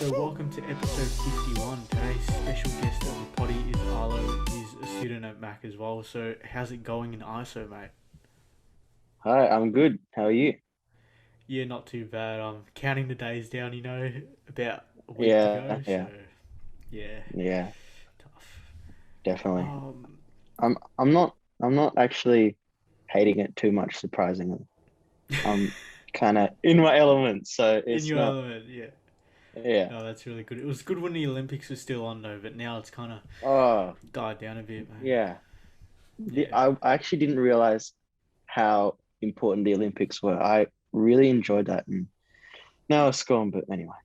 So welcome to episode 51. Today's special guest of the potty is Arlo. He's a student at Mac as well. So how's it going in ISO, mate? Hi, I'm good. How are you? Yeah, not too bad. I'm counting the days down, about a week to Yeah, go. So yeah, yeah, yeah, tough. definitely. Um, I'm not actually hating it too much, surprisingly. I'm kind of in my element, so in it's your not, element, yeah. yeah. No, that's really good. It was good when the Olympics were still on though, but now it's kind of Oh, died down a bit, mate. yeah. Yeah. I actually didn't realize how important the Olympics were. I really enjoyed that, and now it's gone, but anyway.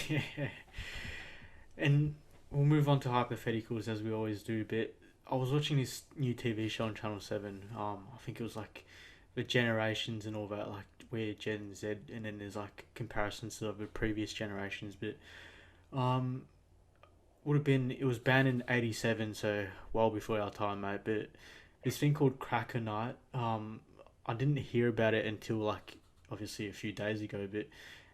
Yeah. And we'll move on to hypotheticals as we always do. But I was watching this new TV show on Channel Seven. I think it was like the generations and all that, like where Gen Z, and then there's like comparisons to the previous generations. But um, would have been it was banned in '87, so well before our time, mate. But this thing called Cracker Night. I didn't hear about it until like obviously a few days ago, but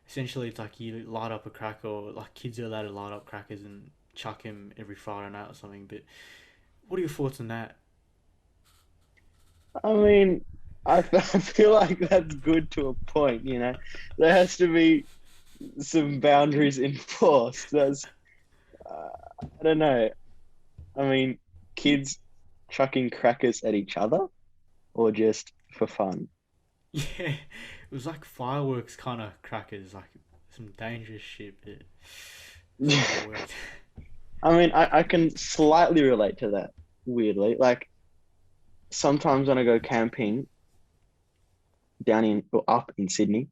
essentially it's like you light up a cracker, or like kids are allowed to light up crackers and chuck him every Friday night or something. But what are your thoughts on that? I mean, I feel like that's good to a point, you know. There has to be some boundaries enforced. Uh, I don't know. I mean, kids chucking crackers at each other or just for fun? Yeah, it was like fireworks kind of crackers, like some dangerous shit, but somehow it worked. I mean, I can slightly relate to that, weirdly. Like sometimes when I go camping down in or up in Sydney,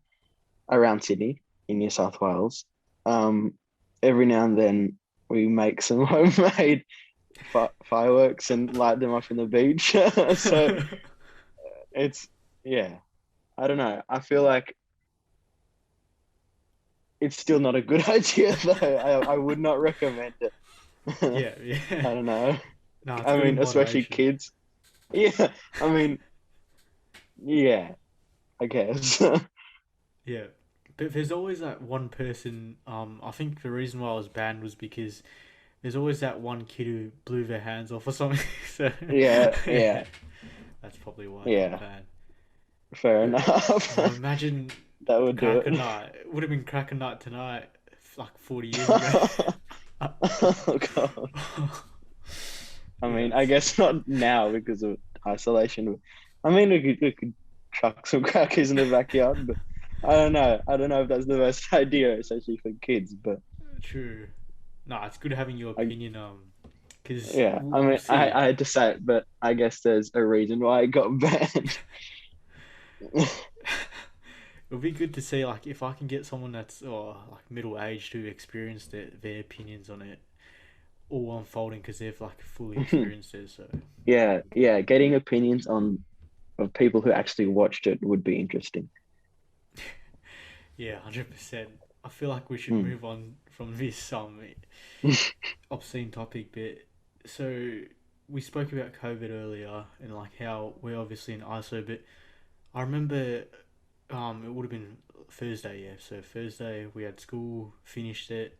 around Sydney in New South Wales, um, every now and then we make some homemade fireworks and light them up in the beach. So it's, yeah, I don't know. I feel like it's still not a good idea though. I would not recommend it. I Yeah, yeah. don't know. No, it's I good in mean, especially moderation. kids. Yeah, I mean, yeah, I guess. Yeah, but there's always that one person. I think the reason why I was banned was because there's always that one kid who blew their hands off or something. So Yeah, yeah, yeah, that's probably why it got yeah. banned. Fair But enough. imagine That would do Cracker it. Night. It would have been Cracker Night tonight, like 40 years ago. Oh God. I Yeah, mean, I guess not now because of isolation. I mean, we could chuck some crackers in the backyard, but I don't know. I don't know if that's the best idea, especially for kids. But true. No, it's good having your I, opinion. Because yeah, I we'll mean, see. I had to say it, but I guess there's a reason why it got banned. It'll be good to see, like, if I can get someone that's like middle aged who experienced it, their opinions on it all unfolding because they've like fully experienced it. So Yeah, yeah. Getting opinions on of people who actually watched it would be interesting. yeah, 100%. I feel like we should Hmm. move on from this obscene topic. But so we spoke about COVID earlier and like how we're obviously in ISO, but I remember it would have been Thursday, yeah. So Thursday we had school, finished it.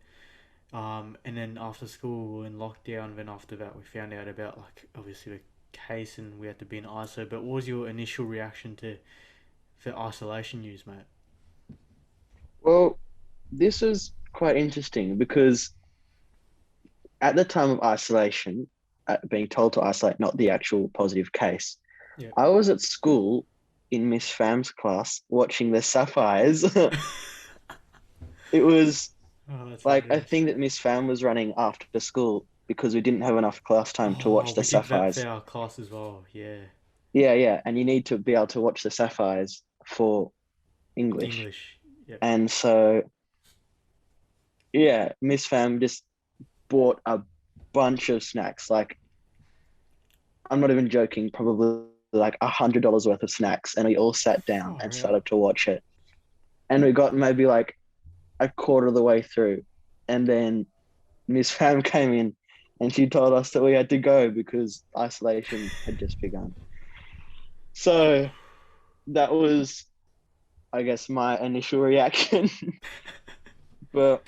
And then after school we were in lockdown. Then after that we found out about like obviously the case and we had to be in ISO. But what was your initial reaction to for isolation news, mate? Well, this is quite interesting because at the time of isolation, being told to isolate, not the actual positive case, Yeah. I was at school in Miss Fam's class watching the Sapphires. It was Oh, that's like a hilarious. thing that Miss Fam was running after school because we didn't have enough class time to Oh, watch the we did that for Sapphires. our class as well. Yeah, Yeah, yeah. And you need to be able to watch the Sapphires for English. English. Yep. And so, yeah, Miss Fam just bought a bunch of snacks. Like, I'm not even joking, probably like $100 worth of snacks. And we all sat down Far and out. started to watch it. And we got maybe like a quarter of the way through. And then Miss Fam came in and she told us that we had to go because isolation had just begun. So that was, I guess, my initial reaction. But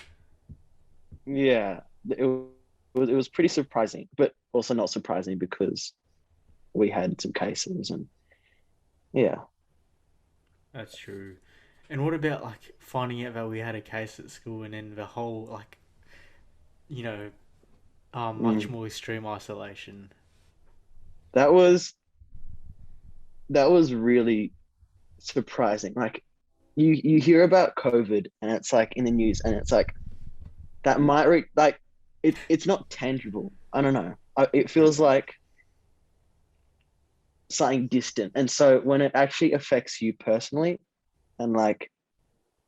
yeah, it was pretty surprising, but also not surprising because we had some cases and yeah. That's true. And what about like finding out that we had a case at school and then the whole like you know much Mm. more extreme isolation? That was that was really surprising. Like you hear about COVID and it's like in the news and it's like that might like it's not tangible. I don't know. It feels like something distant. And so when it actually affects you personally and like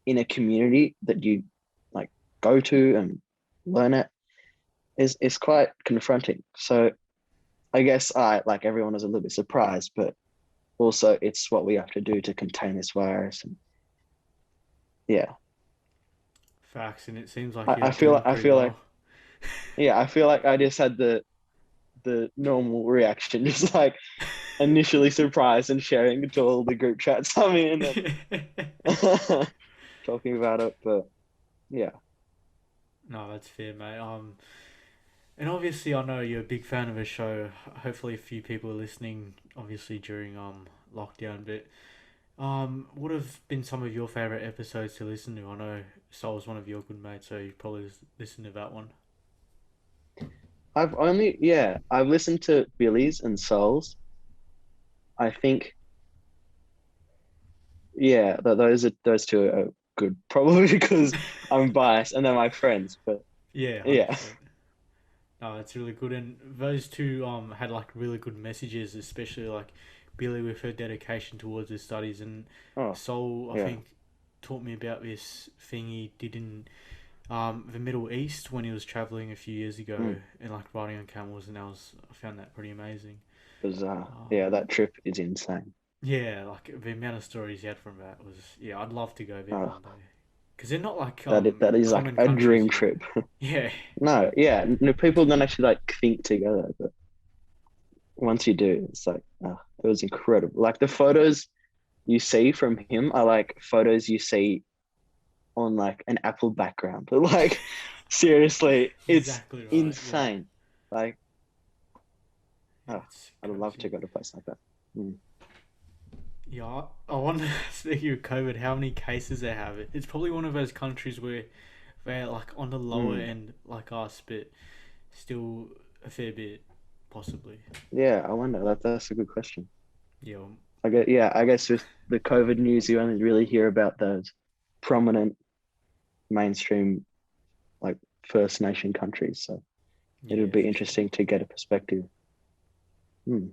in a community that you like go to and learn it is quite confronting. So I guess I like everyone was a little bit surprised, but also it's what we have to do to contain this virus. And yeah, Facts, and it seems like I, you're I feel doing like I pretty feel like well. yeah, I feel like I just had the normal reaction, just like initially surprised and sharing it to all the group chats I'm in and talking about it. But yeah. No, that's fair, mate. And obviously, I know you're a big fan of the show. Hopefully, a few people are listening. Obviously, during lockdown, but what have been some of your favorite episodes to listen to? I know Sol's one of your good mates, so you probably listen to that one. I've listened to Billy's and Soul's. I think yeah, those two are good, probably because I'm biased and they're my friends. But Yeah, hundred yeah, percent. No, it's really good, and those two had like really good messages, especially like Billy with her dedication towards her studies, and oh Sol I yeah, think taught me about this thing he did in the Middle East when he was traveling a few years ago mm, and like riding on camels, and I found that pretty amazing. bizarre. Um, Yeah, that trip is insane. yeah, like the amount of stories he had from that was yeah, I'd love to go there Oh, one day because they're not like that is like common a countries dream here. trip. Yeah, No, yeah, no, people don't actually like think together, but once you do, it's like it was incredible. Like the photos you see from him are like photos you see on like an Apple background. But like seriously, it's exactly right. Yeah, insane. Like, yeah, oh, it's I'd love to crazy. go to a place like that. Mm. Yeah, I wonder, speaking of COVID, how many cases they have. It's probably one of those countries where they're like on the lower Mm. end, like us, but still a fair bit, possibly. Yeah, I wonder. That's a good question. Yeah, I uh, guess with the COVID news, you only really hear about those prominent mainstream like First Nation countries. So it would yeah, be for sure. interesting to get a perspective. Mm.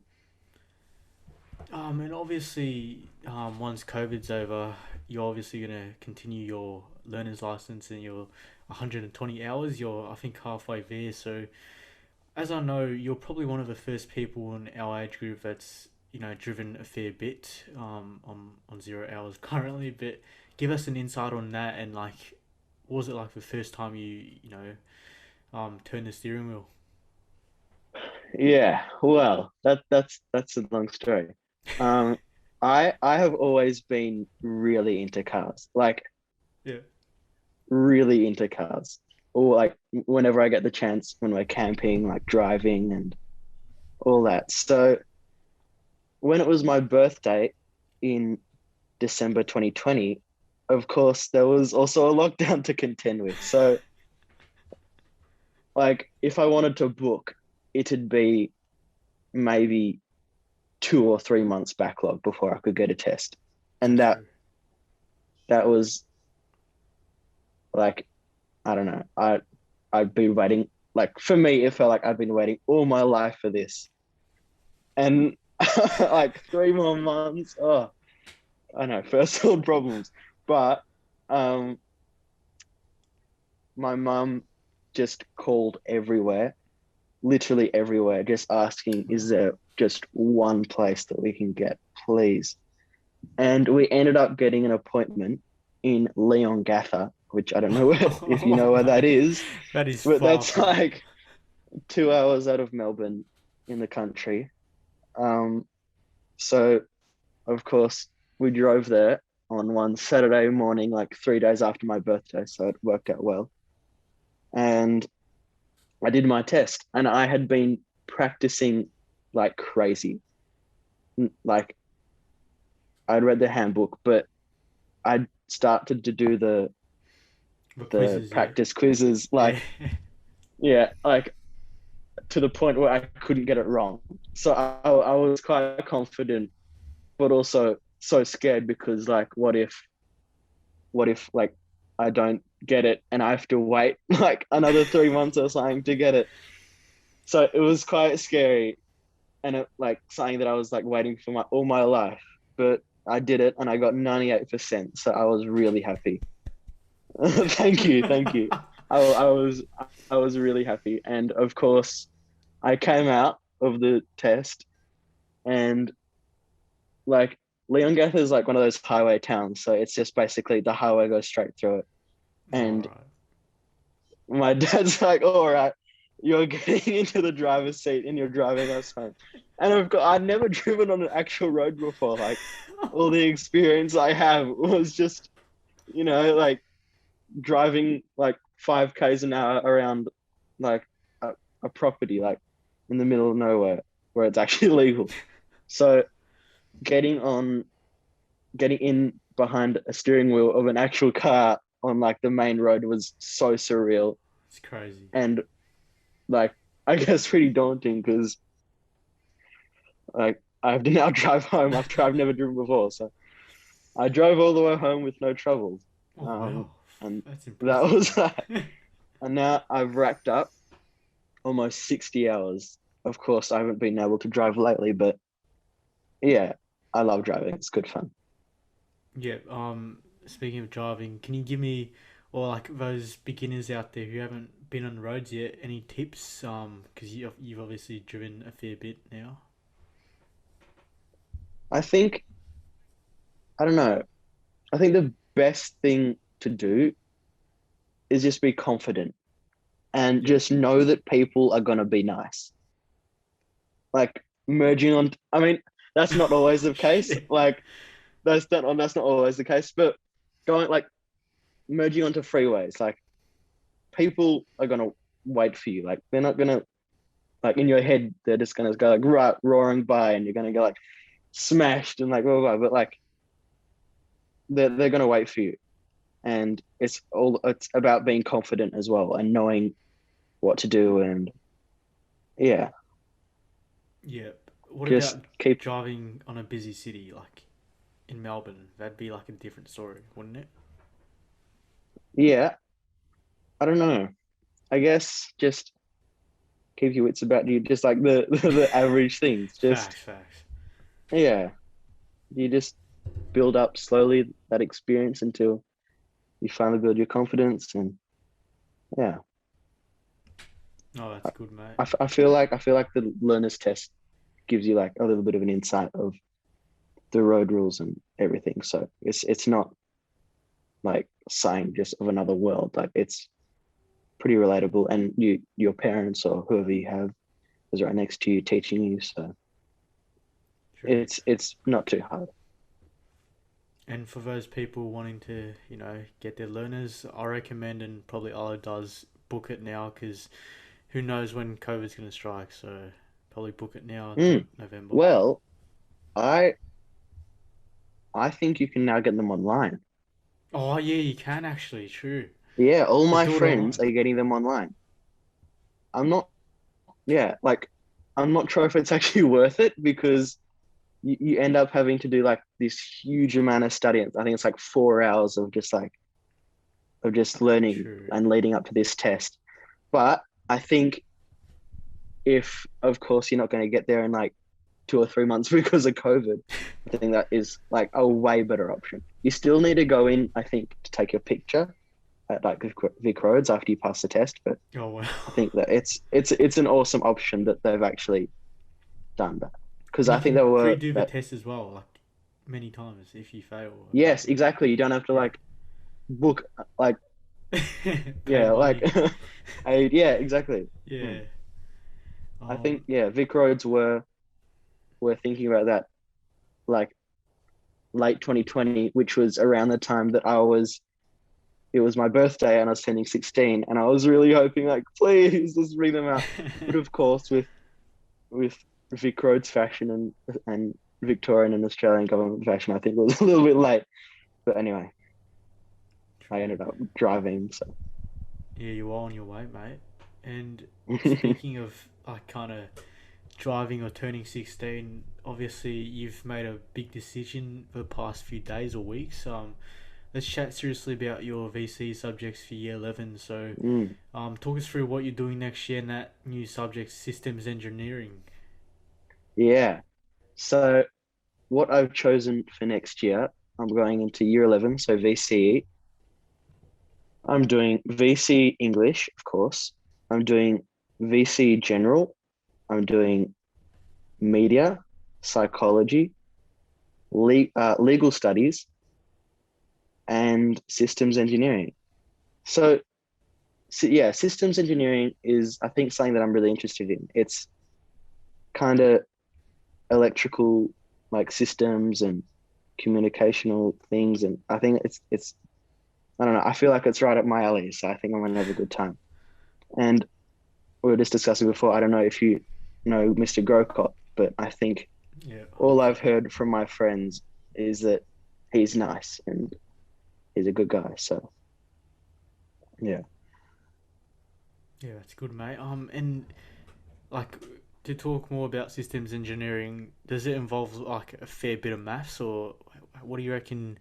And obviously, once COVID's over, you're obviously gonna continue your learner's license and your 120 hours. You're, I think, halfway there. So, as I know, you're probably one of the first people in our age group that's driven a fair bit on 0 hours currently. But give us an insight on that and like, what was it like the first time turned the steering wheel? Yeah, well, that's a long story. Um, I have always been really into cars, like Yeah. really into cars. Or like whenever I get the chance when we're camping, like driving and all that. So when it was my birthday in December 2020, of course, there was also a lockdown to contend with. So like if I wanted to book, it'd be maybe 2 or 3 months backlog before I could get a test. And That's that true. that was like I don't know. I'd been waiting like for me it felt like I'd been waiting all my life for this. And like 3 more months. Oh, I know, first world problems. But um my mum just called everywhere, literally everywhere, just asking, is there just one place that we can get, please? And we ended up getting an appointment in Leongatha, which I don't know if you Oh know where that mate, is, that is but far that's from it. like 2 hours out of Melbourne in the country. Um, so of course we drove there on one Saturday morning, like 3 days after my birthday, so it worked out well. and I did my test, and I had been practicing like crazy. Like I'd read the handbook, but I'd started to do What the quizzes? Yeah. practice quizzes, Yeah. like yeah, like to the point where I couldn't get it wrong. So I was quite confident, but also so scared because like, what if like I don't get it and I have to wait like another 3 months or something to get it. So it was quite scary, and it like something that I was like waiting for my all my life. But I did it and I got 98%. So I was really happy. Thank you, thank you. I was really happy, and of course, I came out of the test, and like Leongatha is like one of those highway towns, so it's just basically the highway goes straight through it. All And right. my dad's like, "All right, you're getting into the driver's seat and you're driving us home." And I'd never driven on an actual road before. Like all the experience I have was just, like driving like 5 k's an hour around like a property like in the middle of nowhere where it's actually legal. So getting on, getting in behind a steering wheel of an actual car on like the main road was so surreal, It's crazy. and like I guess pretty daunting because like I have to now drive home after I've never driven before. So I drove all the way home with no troubles. Oh Um, wow, and that's that impressive, was that. man. And now I've racked up almost 60 hours. Of course, I haven't been able to drive lately, but yeah, I love driving. It's good fun. Yeah. Speaking of driving, can you give me, or like those beginners out there who haven't been on the roads yet, any tips? Because you've obviously driven a fair bit now. I think, I don't know, I think the best thing to do is just be confident and Yep. just know that people are going to be nice. Like merging on, I mean, that's not always the case. Shit. Like that's not always the case, but going like merging onto freeways, like people are gonna wait for you. Like they're not gonna like in your head, they're just gonna go like right roaring by, and you're gonna go like smashed and like blah, blah, blah. But like they're gonna wait for you, and it's about being confident as well and knowing what to do, and yeah, Yeah. What just about keep driving on a busy city like in Melbourne? That'd be like a different story, wouldn't it? yeah. I don't know. I guess just keep your wits about you, just like the average things. Just Facts, facts. yeah, you just build up slowly that experience until you finally build your confidence, and yeah, Oh, that's good, mate. I feel like the learner's test gives you like a little bit of an insight of the road rules and everything. So it's not like saying just of another world. Like it's pretty relatable, and your parents or whoever you have is right next to you teaching you. So True. it's not too hard. And for those people wanting to, get their learners, I recommend, and probably Arlo does, book it now because who knows when COVID's going to strike. So probably book it now until Mm. November. Well, I I think you can now get them online. Oh yeah, you can actually. True. Yeah, all They my do it friends online. are getting them online. I'm not, yeah, like I'm not sure if it's actually worth it because you end up having to do like this huge amount of studying. I think it's like 4 hours of just learning True. and leading up to this test. But I think if, of course, you're not going to get there in like 2 or 3 months because of COVID, I think that is like a way better option. You still need to go in, I think, to take your picture at like Vic Roads after you pass the test. But Oh wow. I think that it's an awesome option that they've actually done that, because And I you think they can were redo the that. test as well, like many times if you fail, Yes, apparently. exactly. You don't have to Yeah. like book like Pay yeah like money. yeah, exactly. Hmm. Yeah. I think Um. yeah, Vic Roads were thinking about that like late 2020, which was around the time that I was it was my birthday and I was turning 16, and I was really hoping like, please just bring them out. But of course, with Vic Roads fashion and Victorian and Australian government fashion, I think it was a little bit late. But anyway, I True. ended up driving. So Yeah, you are on your way, mate. And speaking of like kind of driving or turning 16, obviously you've made a big decision for the past few days or weeks. Let's chat seriously about your VC subjects for year 11. So, mm, talk us through what you're doing next year in that new subject, systems engineering. yeah. So what I've chosen for next year, I'm going into year 11, so VCE. I'm doing VC English, of course. I'm doing VC General. I'm doing media, psychology, legal studies, and systems engineering. So, yeah, systems engineering is, I think, something that I'm really interested in. It's kind of electrical, like systems and communicational things, and I think it's I don't know. I feel like it's right up my alley, so I think I'm gonna have a good time. And we were just discussing before. I don't know if you know Mr. Grocott, but I think Yeah, all I've 100%. heard from my friends is that he's nice and he's a good guy. So yeah. Yeah, that's good, mate. And like to talk more about systems engineering, does it involve like a fair bit of maths, or what do you reckon?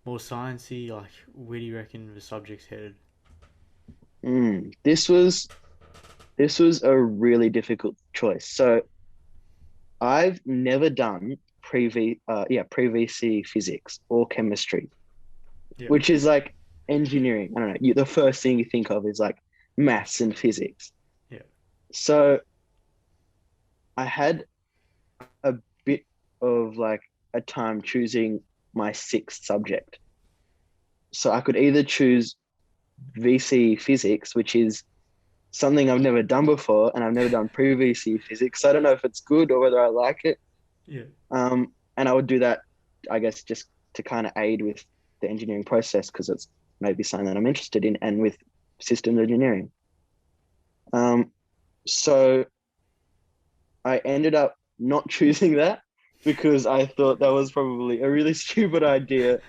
More sciencey? Like, where do you reckon the subject's headed? Mm. This was a really difficult choice. So I've never done pre VC physics or chemistry, Yeah, which is like engineering. I don't know. The first thing you think of is like maths and physics. yeah, So I had a bit of like a time choosing my sixth subject. So I could either choose VC physics, which is something I've never done before, and I've never done pre-VC physics. So I don't know if it's good or whether I like it. yeah, And I would do that, I guess, just to kind of aid with the engineering process because it's maybe something that I'm interested in, and with systems engineering. Um, so I ended up not choosing that because I thought that was probably a really stupid idea,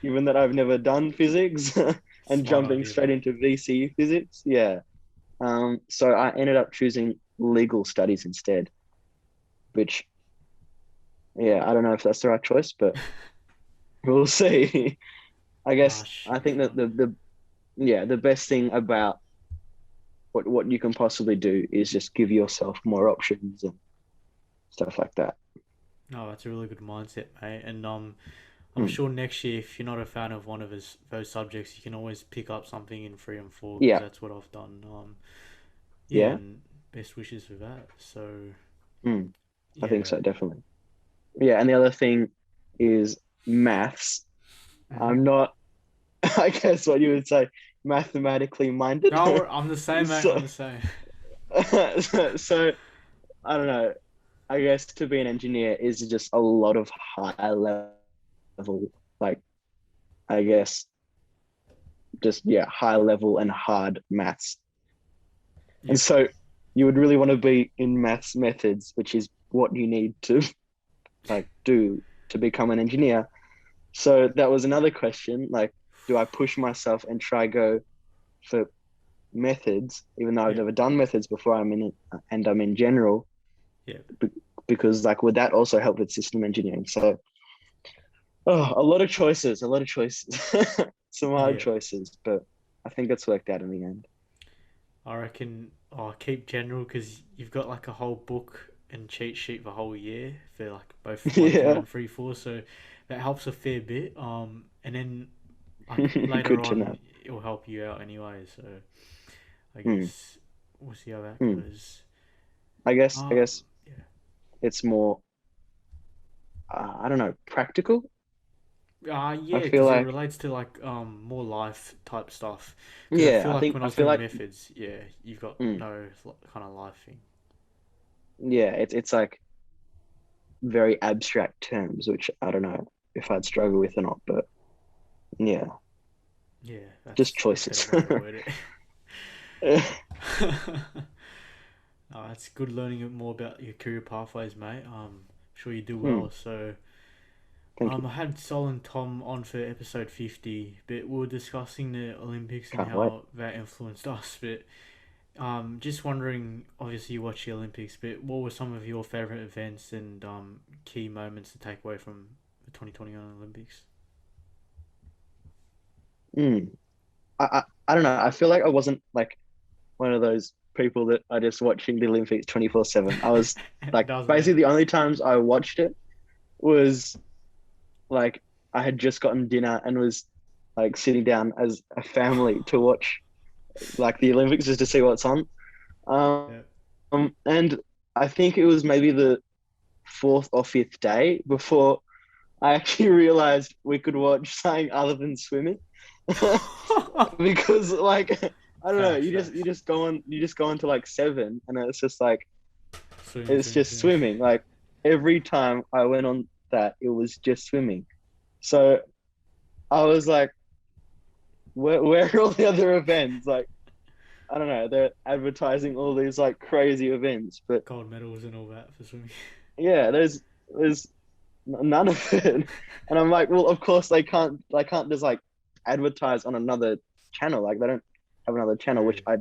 given that I've never done physics and smart jumping idea, straight mate. into VC physics. Yeah. So I ended up choosing legal studies instead, which, yeah, I don't know if that's the right choice, but we'll see. I Nah, guess should I be think that fun. the best thing about what you can possibly do is just give yourself more options and stuff like that. No, that's a really good mindset, mate. And I'm Mm. sure next year, if you're not a fan of one of those subjects, you can always pick up something in 3 and 4 because Yeah, that's what I've done. Yeah, yeah. and best wishes for that. So Mm. I think yeah. so, definitely. Yeah, and the other thing is maths. Mm-hmm. I'm not, I guess what you would say, mathematically minded. No, I'm the same, mate. I'm So, the same. so I don't know. I guess to be an engineer is just a lot of high level, like I guess just yeah, high level and hard maths. And Yeah, so you would really want to be in maths methods, which is what you need to like do to become an engineer. So that was another question, like, do I push myself and try go for methods, even though I've yeah, never done methods before? I'm in general, yeah, because like would that also help with system engineering? So a lot of choices, a lot of choices, some hard yeah. choices, but I think it's worked out in the end. I reckon I'll keep general because you've got like a whole book and cheat sheet for a whole year for like both 1, 2, Yeah, and 3, 4. So that helps a fair bit. And then like later good to on, know. it'll help you out anyway. So I Mm, guess we'll see how that mm. goes. I guess Yeah. it's more, I don't know, practical. I Yeah, feel because it like, relates to like more life type stuff. Because I yeah, feel like when I I was feel doing like, methods, yeah, you've got mm, no kind of life thing. yeah, it's like very abstract terms, which I don't know if I'd struggle with or not, but yeah. Yeah, Just that's a better choices. way to word it. It's good learning more about your career pathways, mate. Sure you do Hmm, well. So, thank you. I had Sol and Tom on for episode 50, but we were discussing the Olympics and Can't wait. how that influenced us. But just wondering, obviously you watch the Olympics, but what were some of your favorite events and key moments to take away from the 2021 Olympics? Hmm. I don't know. I feel like I wasn't like one of those people that are just watching the Olympics 24/7. I was like That was me. basically the only times I watched it was like I had just gotten dinner and was like sitting down as a family to watch like the Olympics just to see what's on. Yeah. And I think it was maybe the fourth or fifth day before I actually realized we could watch something other than swimming. Because like I don't know, Facts, you facts. just go on to like seven and it's just like Swimming, it's swimming, just swimming. swimming. Like every time I went on that, it was just swimming. So I was like, where are all the other events? Like, I don't know, they're advertising all these like crazy events, but Gold medals and all that for swimming. yeah, there's none of it. And I'm like, well, of course they can't just like advertise on another channel. Like they don't have another channel, which True. I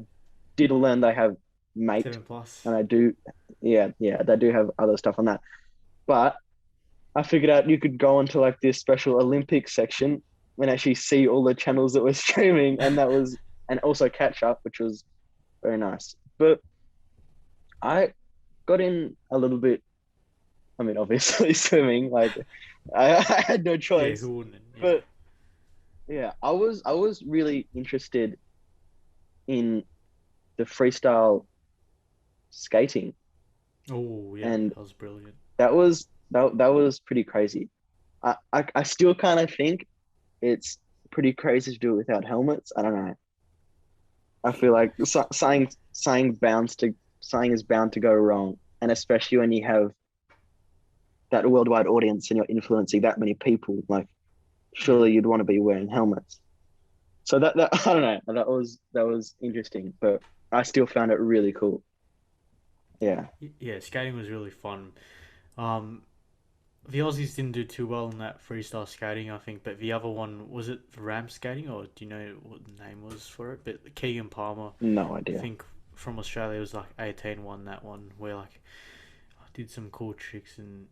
did learn they have Mate, 7 plus. and I do, yeah, they do have other stuff on that. But I figured out you could go onto like this special Olympics section and actually see all the channels that were streaming, and that was and also catch up, which was very nice. But I got in a little bit. I mean, obviously swimming, like I had no Yeah, choice. who wouldn't? Yeah. But yeah, I was really interested in the freestyle skating, Oh, yeah, and that was brilliant. that was pretty crazy. I still kind of think it's pretty crazy to do it without helmets. I don't know. I feel Yeah. like something is bound to go wrong, and especially when you have that worldwide audience and you're influencing that many people, like Yeah. surely you'd want to be wearing helmets. So that I don't know. That was interesting, but I still found it really cool. Yeah. Yeah, skating was really fun. Um, the Aussies didn't do too well in that freestyle skating, I think, but the other one, was it ramp skating, or do you know what the name was for it? But Keegan Palmer, No I idea. think from Australia, was like 18 won that one, where like I did some cool tricks and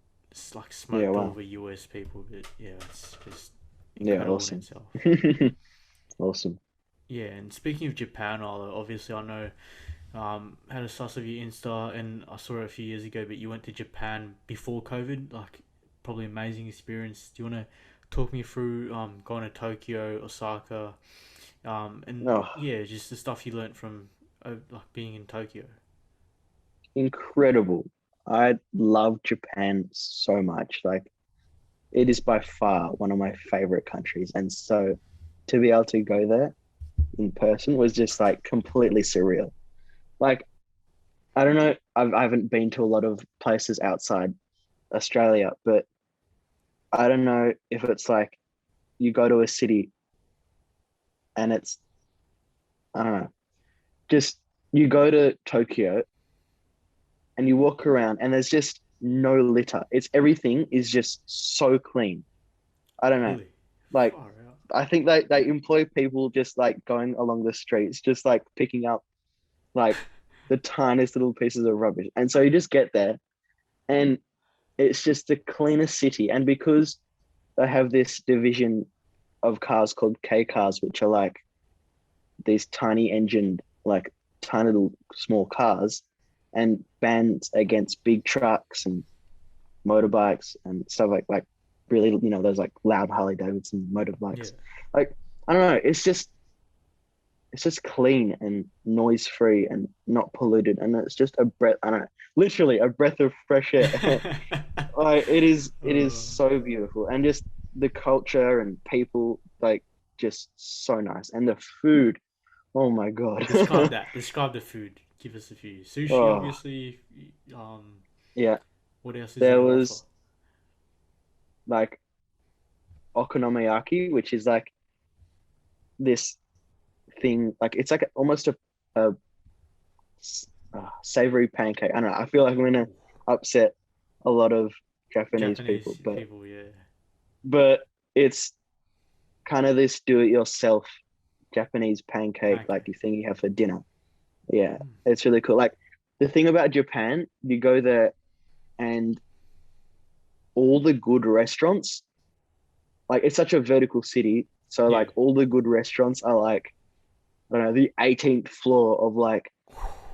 like Yeah. smoked all Wow. the US people, but yeah, it's just Yeah. incredible in Awesome. itself. Awesome. Yeah, and speaking of Japan, Arlo, obviously I know had a suss of your Insta, and I saw it a few years ago. But you went to Japan before COVID, like probably amazing experience. Do you want to talk me through going to Tokyo, Osaka, and Oh, yeah, just the stuff you learnt from like being in Tokyo? incredible. I love Japan so much. Like it is by far one of my favorite countries, and so to be able to go there in person was just like completely surreal. Like I don't know, I haven't been to a lot of places outside Australia, but I don't know if it's like you go to a city and it's I don't know, just you go to Tokyo and you walk around and there's just no litter. It's everything is just so clean. I don't know. Really, Like far out. I think they employ people just like going along the streets, just like picking up like the tiniest little pieces of rubbish. And so you just get there and it's just the cleanest city. And because they have this division of cars called K cars, which are like these tiny engined, like tiny little small cars, and bans against big trucks and motorbikes and stuff like really, those like loud Harley Davidson Yeah, motorbikes. Like I don't know, it's just clean and noise free and not polluted, and it's just a breath. I don't know, literally a breath of fresh air. Like it is uh, so beautiful, and just the culture and people, like just so nice, and the food. Oh my god. describe that. Describe the food. Give us a few. Sushi, Oh obviously. Um, yeah, what else is there there to offer? was like okonomiyaki, which is like this thing, like it's like almost a savory pancake. I don't know. I feel like I'm gonna upset a lot of Japanese people, Japanese people, yeah. but it's kind of this do-it-yourself Japanese pancake, like Pancake. you think you have for dinner. Yeah, Mm. it's really cool. Like the thing about Japan, you go there and all the good restaurants, like it's such a vertical city, so Yeah. like all the good restaurants are like I don't know, the 18th floor of like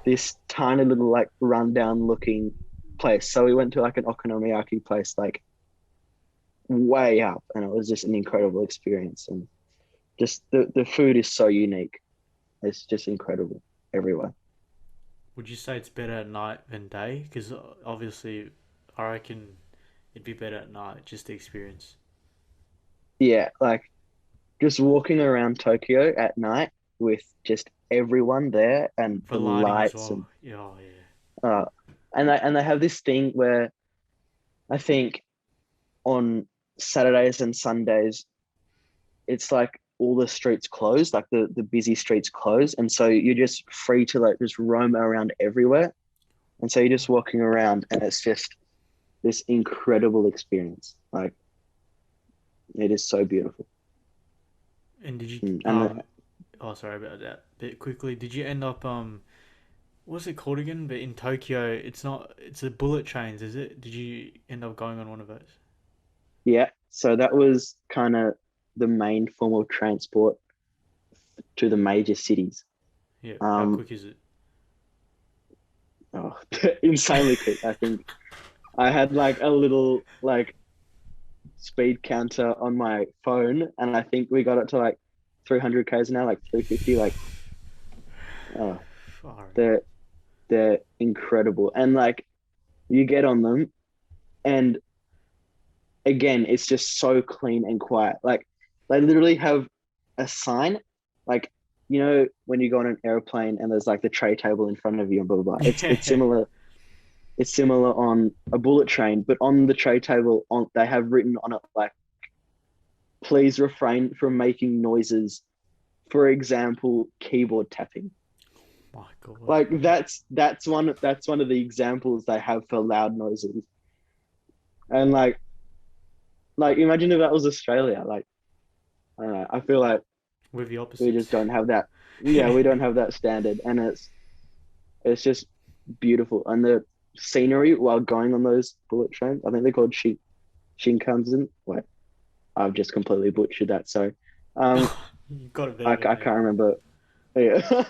this tiny little like rundown looking place. So we went to like an okonomiyaki place like way up, and it was just an incredible experience. And just the food is so unique. It's just incredible everywhere. Would you say it's better at night than day? Because obviously, I reckon it'd be better at night, just the experience. Yeah, like just walking around Tokyo at night with just everyone there and For the lighting as lights well. Yeah, oh, yeah. uh and they have this thing where I think on Saturdays and Sundays it's like all the streets closed, like the busy streets closed, and so you're just free to like just roam around everywhere. And so you're just walking around, and it's just this incredible experience. Like it is so beautiful. And did you And the, oh, sorry about that. Bit quickly, did you end up what's it called again? But in Tokyo, it's not. It's a bullet trains, is it? Did you end up going on one of those? yeah, so that was kind of the main form of transport to the major cities. Yeah. How Um, quick is it? oh, insanely quick. I think I had like a little like speed counter on my phone, and I think we got it to like 300 k's an hour, like 350. Like, oh, Far out. they're they're incredible, and like you get on them, and again, it's just so clean and quiet. Like they literally have a sign, like when you go on an airplane and there's like the tray table in front of you and blah blah blah. It's Yeah. similar. It's similar on a bullet train, but on the tray table, on they have written on it like, "Please refrain from making noises. For example, keyboard tapping." My God. Like that's one of the examples they have for loud noises. And like imagine if that was Australia. Like I don't know. I feel like We're the we just opposites. don't have that. Yeah, we don't have that standard, and it's just beautiful. And the scenery while going on those bullet trains, I think they're called Shinkansen. Wait, I've just completely butchered that. So, um, You got it I better than can't me. remember. Yeah,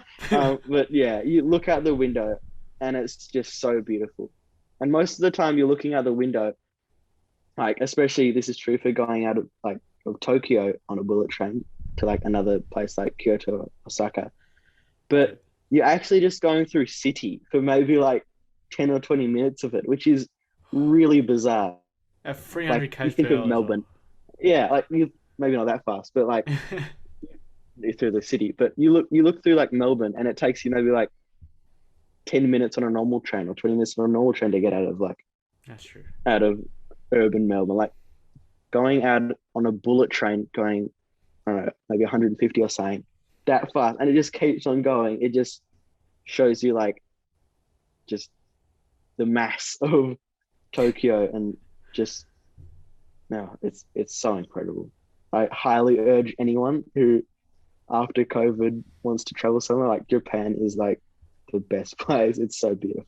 but yeah, you look out the window, and it's just so beautiful. And most of the time, you're looking out the window, like especially this is true for going out of Tokyo on a bullet train to like another place like Kyoto or Osaka. Yeah. But you're actually just going through city for maybe like 10 or 20 minutes of it, which is really bizarre. At Like 300 you k's think per of hour as well. Melbourne. Yeah, like you maybe not that fast, but like through the city. But you look through like Melbourne and it takes you maybe like 10 minutes on a normal train or 20 minutes on a normal train to get That's true. out of urban Melbourne. Like going out on a bullet train going, I don't know, maybe 150 or something, that fast. And it just keeps on going. It just shows you like just the mass of Tokyo and just no, it's so incredible. I highly urge anyone who after COVID wants to travel somewhere like Japan is like the best place. It's so beautiful.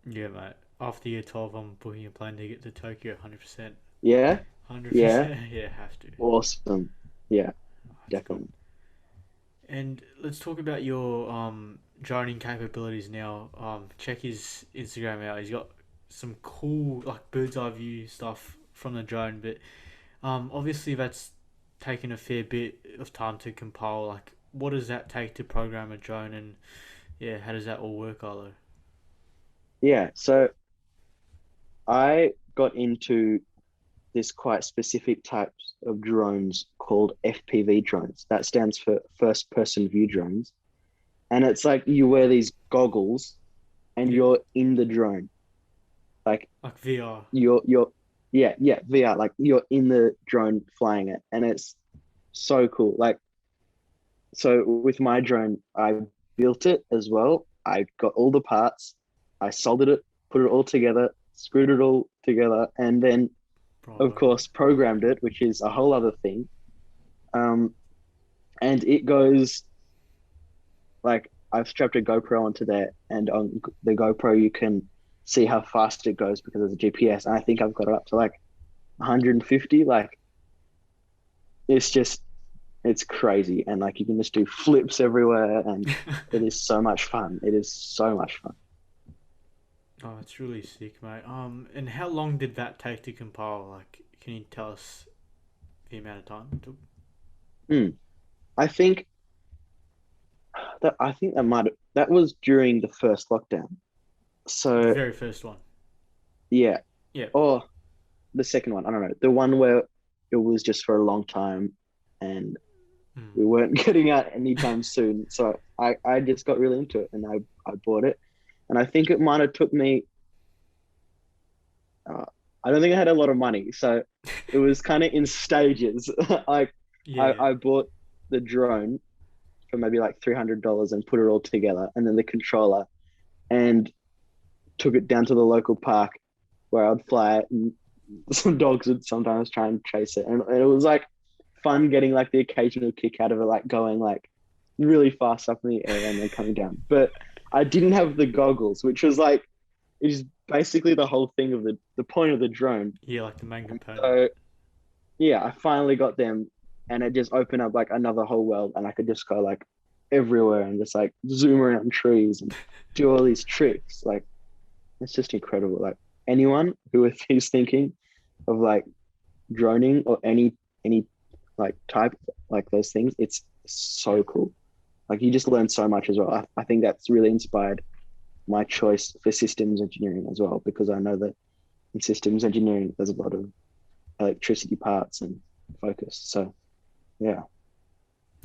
Yeah, mate. After year 12, I'm booking a plane ticket to Tokyo 100%. Yeah, yeah, 100%. Yeah, have to. awesome. Yeah, Oh, it's good. definitely. And let's talk about your droning capabilities now. Check his Instagram out. He's got some cool like bird's eye view stuff from the drone, but obviously that's taken a fair bit of time to compile. Like, what does that take to program a drone, and yeah, how does that all work, Arlo? Yeah, so I got into this quite specific types of drones called FPV drones. That stands for first person view drones. And it's like you wear these goggles and Yeah, you're in the drone. Like like VR. you're yeah, VR, like you're in the drone flying it. And it's so cool. Like So with my drone, I built it as well. I got all the parts, I soldered it, put it all together, screwed it all together, and then of Bravo. course programmed it, which is a whole other thing. Um, and it goes like I've strapped a GoPro onto there, and on the GoPro you can see how fast it goes because of the GPS. And I think I've got it up to like 150. Like it's just it's crazy, and like you can just do flips everywhere, and it is so much fun. It is so much fun. Oh, it's really sick, mate. And how long did that take to compile? Like, can you tell us the amount of time it took? Mm. I think that was during the first lockdown. The So very first one. yeah, Yeah. or the second one. I don't know. The one where it was just for a long time, and we Mm. weren't getting out anytime soon. So I just got really into it, and I bought it, and I think it might have took me. Uh, I don't think I had a lot of money, so it was kind of in stages. Like Yeah. I bought the drone for maybe like $300 and put it all together, and then the controller, and took it down to the local park where I'd fly it, and some dogs would sometimes try and chase it, and it was like fun getting like the occasional kick out of it, like going like really fast up in the air and then coming down. But I didn't have the goggles, which was like it is basically the whole thing of the point of the drone. Yeah, like the main And component. so yeah, I finally got them, and it just opened up like another whole world, and I could just go like everywhere and just like zoom around trees and do all these tricks. Like it's just incredible. Like anyone who is thinking of like droning or any like type like those things, it's Yeah. so cool. Like you just learn so much as well. I think that's really inspired my choice for systems engineering as well, because I know that in systems engineering there's a lot of electricity parts and focus. So yeah,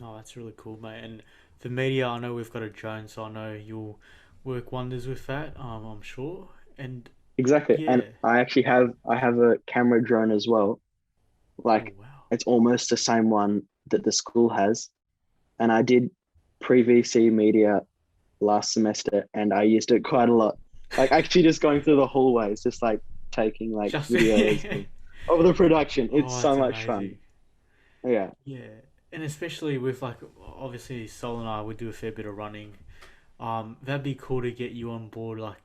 Oh, that's really cool, mate. And for media, I know we've got a drone, so I know you'll work wonders with that. I'm sure. And exactly. And yeah. I have a camera drone as well. Oh Like wow. it's almost the same one that the school has. And I did pre-VC media last semester, and I used it quite a lot. Like actually just going through the hallways, just like taking like Just videos of the production. It's oh, so that's much fun. amazing. Yeah, Yeah, and especially with like obviously Sol and I would do a fair bit of running. That'd be cool to get you on board, like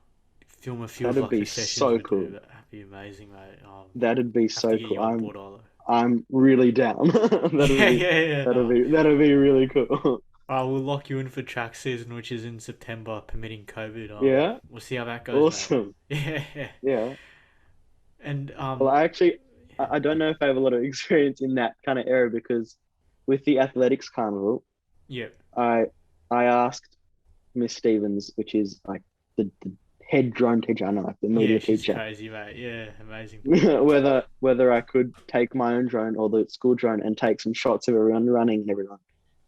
film a few of that'd like the be sessions so we do. cool. That'd be amazing, mate. That'd be Have to so get cool. you on board, Arlo. I'm really down. Yeah, yeah, yeah. No. That'll be really cool. We'll lock you in for track season, which is in September, permitting COVID. Yeah, We'll see how that goes, mate. awesome. Yeah, Yeah. and Well, yeah, I don't know if I have a lot of experience in that kind of area, because with the athletics carnival, yeah, I I asked Miss Stevens, which is like the head drone teacher, I know, like the yeah. media She's teacher, crazy, mate. Yeah, amazing person. whether I could take my own drone or the school drone and take some shots of everyone running and everyone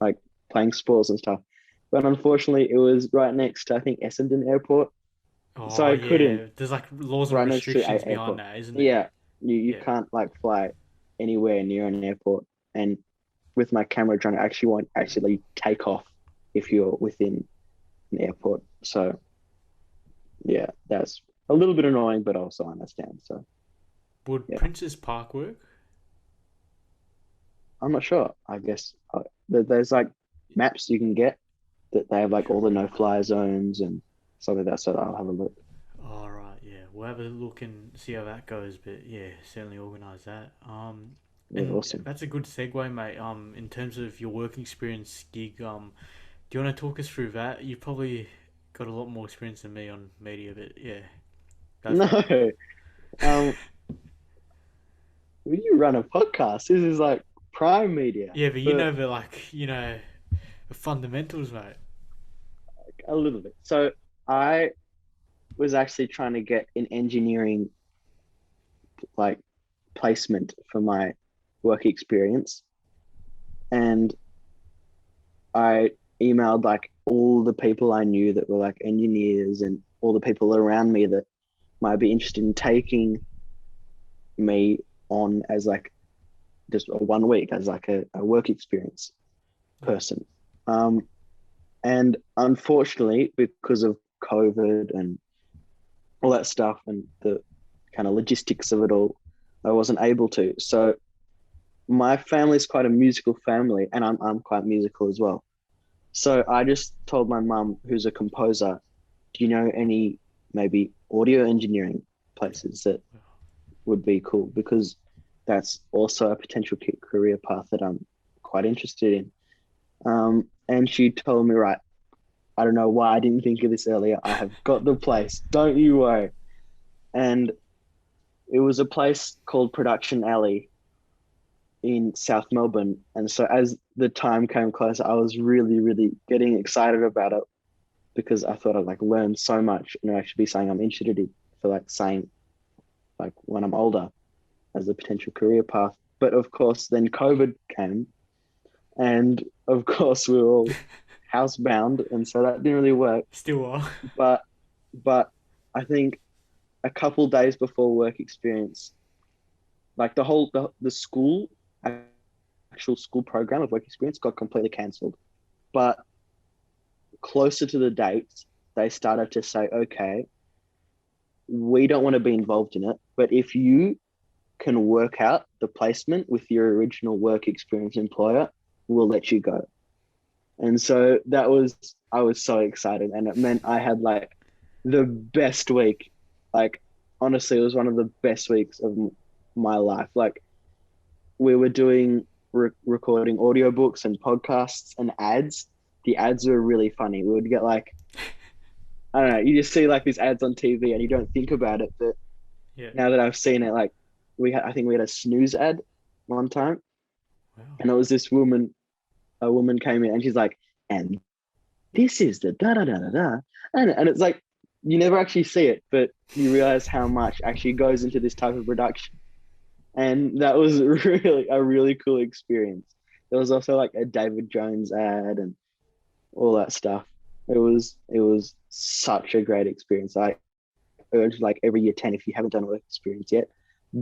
like playing sports and stuff. But unfortunately, it was right next to I think Essendon Airport, so Oh I couldn't. yeah, there's like laws and Right next to a restrictions behind airport. that, isn't it? Yeah, you Yeah. can't like fly anywhere near an airport. And with my camera drone, I actually won't actually take off if you're within an airport. So yeah, that's a little bit annoying, but also I understand. So Would yeah, Princess Park work? I'm not sure. I guess there's like maps you can get that they have like all the True. no-fly zones and stuff like that. So I'll have a look. All right, yeah. We'll have a look and see how that goes, but yeah, certainly organise that. Yeah, And awesome. that's a good segue, mate. In terms of your work experience gig, do you want to talk us through that? You've probably got a lot more experience than me on media, but yeah, go No, for it. um, you run a podcast. This is like prime media Yeah, but you for know the fundamentals, mate. a little bit. So I was actually trying to get an engineering like placement for my work experience, and I emailed like all the people I knew that were like engineers and all the people around me that might be interested in taking me on as like just a 1 week as like a work experience Yeah. person. Um, and unfortunately, because of COVID and all that stuff and the kind of logistics of it all, I wasn't able to. So my family's quite a musical family, and I'm quite musical as well. So I just told my mum, who's a composer, do you know any maybe audio engineering places that would be cool? Because that's also a potential career path that I'm quite interested in. And she told me, right, I don't know why I didn't think of this earlier. I have got the place. Don't you worry. And it was a place called Production Alley in South Melbourne. And so as the time came closer, I was really, really getting excited about it because I thought I'd like learn so much and actually be something I'm interested in for like saying like when I'm older as a potential career path. But of course, then COVID came, and of course we were all housebound, and so that didn't really work. Still are. But but I think a couple days before work experience, like the school actual school program of work experience got completely cancelled. But closer to the dates, they started to say, okay, we don't want to be involved in it, but if you can work out the placement with your original work experience employer, we'll let you go. And so I was so excited. And it meant I had like the best week. Like, honestly, it was one of the best weeks of my life. Like, we were doing recording audiobooks and podcasts and ads. The ads were really funny. We would get like, I don't know, you just see like these ads on TV and you don't think about it. But Yeah. now that I've seen it, like, I think we had a snooze ad one time, Wow. and it was this woman. A woman came in and she's like, and this is the da da da da da, and it's like you never actually see it, but you realize how much actually goes into this type of production, and that was really a really cool experience. There was also like a David Jones ad and all that stuff. It was such a great experience. I urge like every year 10, if you haven't done a work experience yet,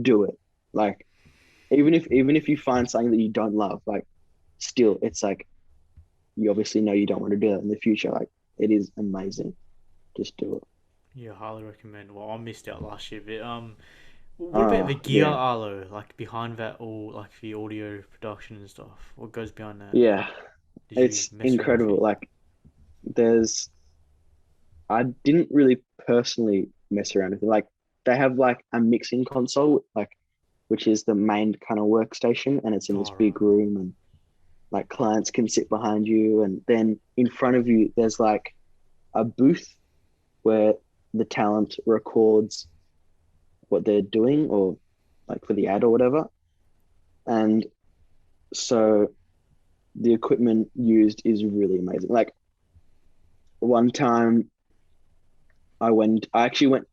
do it. Like even if you find something that you don't love, like still it's like you obviously know you don't want to do that in the future. Like it is amazing. Just do it. Yeah, highly recommend. Well, I missed out last year, but what about the gear, Yeah, Arlo? Like behind that, all like the audio production and stuff. What goes behind that? yeah. Did you It's mess around with incredible. it? Like there's I didn't really personally mess around with it. Like they have like a mixing console, like which is the main kind of workstation, and it's in this Oh, right. big room, and like clients can sit behind you, and then in front of you there's like a booth where the talent records what they're doing or like for the ad or whatever. And so the equipment used is really amazing. Like one time I actually went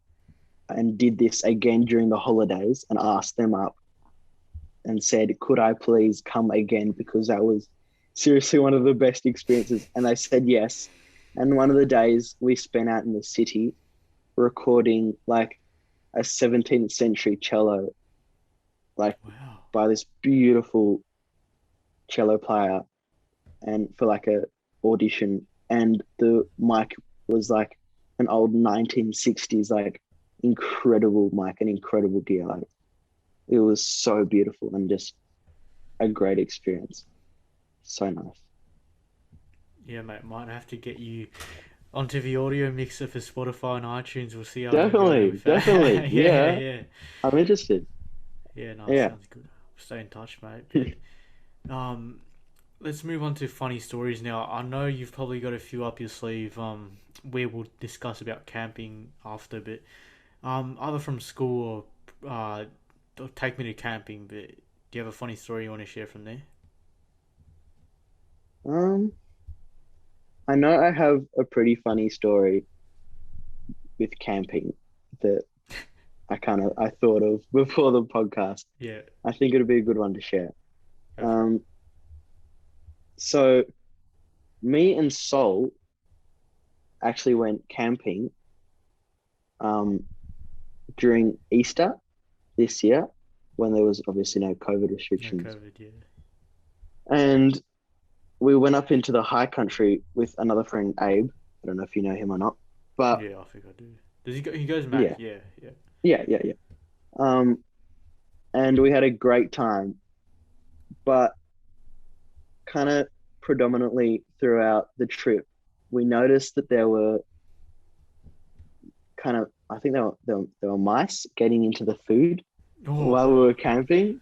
and did this again during the holidays and asked them up and said, could I please come again? Because that was seriously one of the best experiences. And they said yes. And one of the days we spent out in the city recording like a 17th century cello, like Wow. by this beautiful cello player, and for like a audition. And the mic was like an old 1960s, like incredible mic and incredible gear. Like it was so beautiful and just a great experience. So nice. Yeah, mate. Might have to get you onto the audio mixer for Spotify and iTunes. We'll see how you go Definitely, with definitely. that. Yeah, Yeah, yeah, I'm interested. yeah. No, Yeah. sounds good. Stay in touch, mate. But let's move on to funny stories now. I know you've probably got a few up your sleeve. We will discuss about camping after, but either from school or take me to camping. But do you have a funny story you want to share from there? Um, I know I have a pretty funny story with camping that I thought of before the podcast. Yeah, I think it'd be a good one to share. go for it. Um, so me and Sol actually went camping um during Easter this year when there was obviously no COVID No restrictions. COVID, yeah. And we went up into the high country with another friend, Abe. I don't know if you know him or not, but Yeah, I think I do. Does he go? He goes back. yeah, Yeah, yeah. yeah. And we had a great time, but kind of predominantly throughout the trip, we noticed that there were kind of, I think there were mice getting into the food Oh, while we were camping,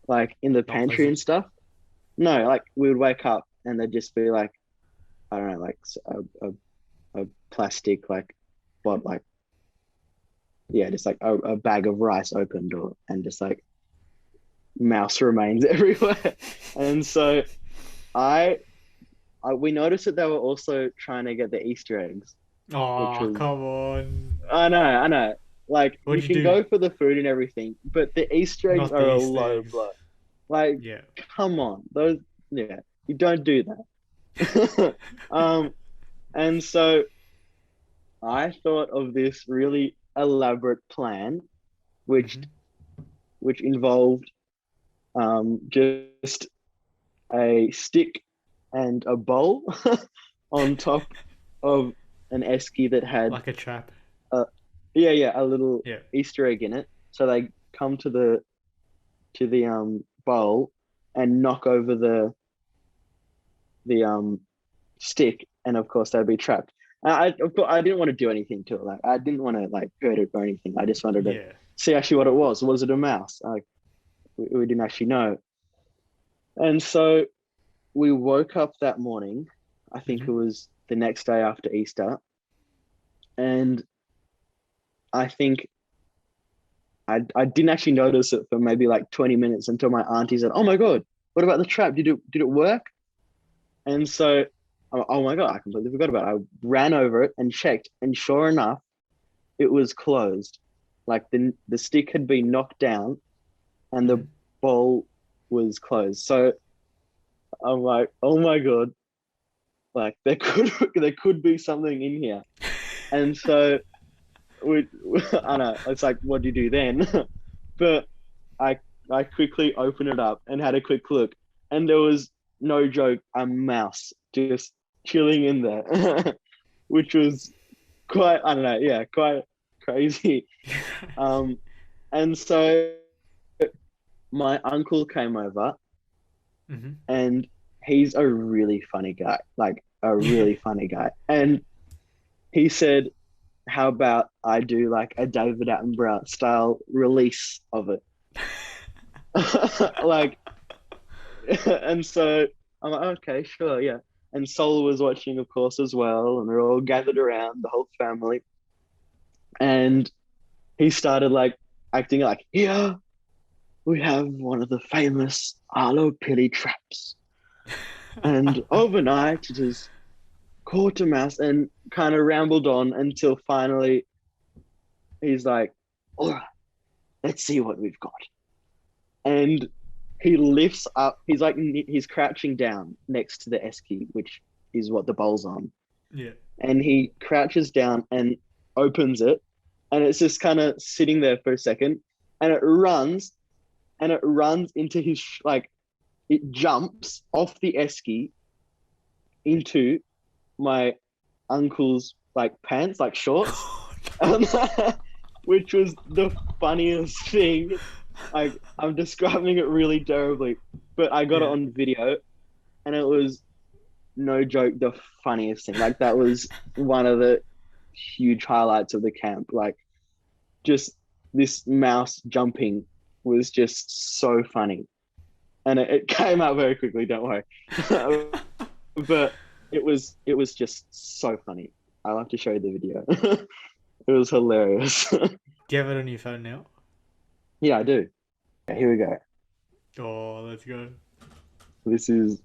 like in the not pantry pleasant. and stuff. No, like we would wake up and they'd just be like, I don't know, like a plastic, like what, like, yeah, just like a bag of rice opened or, and just like mouse remains everywhere. And so I, we noticed that they were also trying to get the Easter eggs, which Oh, was, come on. I know. Like you What'd you can do? go for the food and everything, but the Easter eggs Not the are a Easter low eggs. blow. Like, Yeah. come on, those, yeah, you don't do that. And so I thought of this really elaborate plan, which Mm-hmm. involved just a stick and a bowl on top of an esky that had Like a trap. a, yeah, a little Yeah. Easter egg in it. So they come to the bowl and knock over the stick, and of course they'd be trapped. Of course, I didn't want to do anything to it. Like I didn't want to like hurt it or anything. I just wanted to Yeah. see actually what it was. Was it a mouse? Like we didn't actually know. And so we woke up that morning. I think Mm-hmm. it was the next day after Easter, and I think I didn't actually notice it for maybe like 20 minutes until my auntie said, "Oh my god, what about the trap? Did it work?" And so, oh my god, I completely forgot about it. I ran over it and checked, and sure enough, it was closed. Like the stick had been knocked down, and Mm-hmm. the bowl was closed. So I'm like, oh my god, like there could be something in here. And so we, I don't know. It's like, what do you do then? But I I quickly opened it up and had a quick look, and there was no joke, a mouse just chilling in there, which was quite, I don't know, yeah, quite crazy. Um, and so my uncle came over, Mm-hmm. and he's a really funny guy, like a Yeah. really funny guy. And he said, "How about I do like a David Attenborough style release of it?" Like, and so I'm like, okay, sure, yeah. And Sol was watching, of course, as well, and they're all gathered around, the whole family. And he started like acting like, here we have one of the famous Arlo Pilley traps. And overnight it is caught a mouse, and kind of rambled on until finally he's like, all right, let's see what we've got. And he lifts up, he's crouching down next to the esky, which is what the bowl's on. Yeah. And he crouches down and opens it, and it's just kind of sitting there for a second, and it runs into his like, it jumps off the esky into my uncle's like pants, like shorts, um, which was the funniest thing. Like I'm describing it really terribly, but I got it Yeah. on video, and it was no joke the funniest thing. Like that was one of the huge highlights of the camp. Like just this mouse jumping was just so funny, and it came out very quickly. Don't worry, but it was just so funny. I'll have to show you the video. It was hilarious. Do you have it on your phone now? Yeah, I do. Yeah, here we go. Oh, let's go. This is.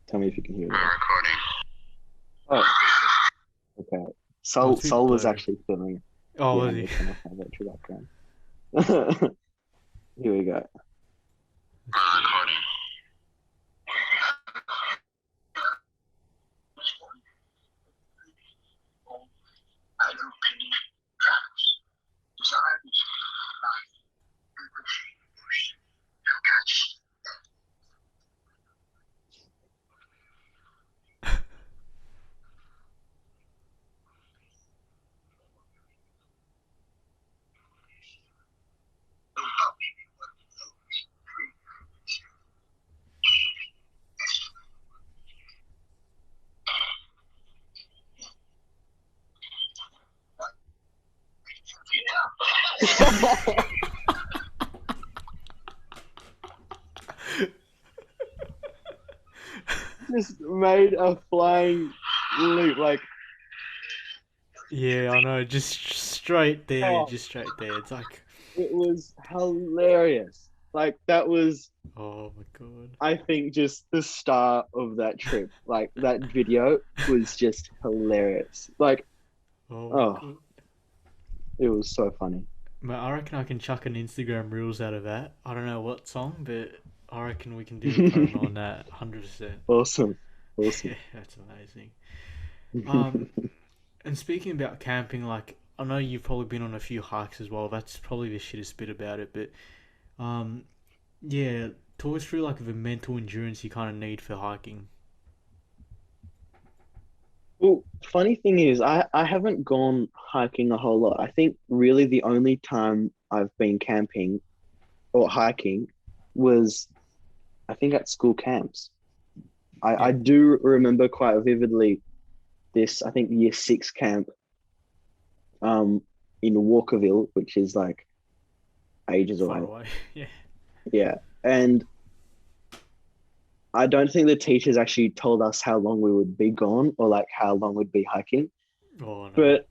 Tell me if you can hear that. Oh, okay. Oh, Sol it's a bit Sol was blurry. actually filming it. Oh, Yeah, was I'm he? gonna turn off my virtual background. Here we go. Let's see. Just made a flying loop. Like, Yeah, I know. Just straight there, oh, just straight there. It's like, it was hilarious. Like, that was, oh my god. I think, just the start of that trip. Like, that video was just hilarious. Like, Oh my oh, god. it was so funny. Mate, I reckon I can chuck an Instagram reels out of that. I don't know what song, but I reckon we can do a promo on that 100%. Awesome. Yeah, Awesome. that's amazing. Um, and speaking about camping, like I know you've probably been on a few hikes as well. That's probably the shittest bit about it, but um, yeah, talk us through like the mental endurance you kind of need for hiking. Well, funny thing is, I haven't gone hiking a whole lot. I think really the only time I've been camping or hiking was, I think, at school camps. I Yeah, do remember quite vividly this, I think, year 6 camp um in Walkerville, which is like ages far away. away. Yeah. Yeah. And I don't think the teachers actually told us how long we would be gone or like how long we'd be hiking. Oh no. But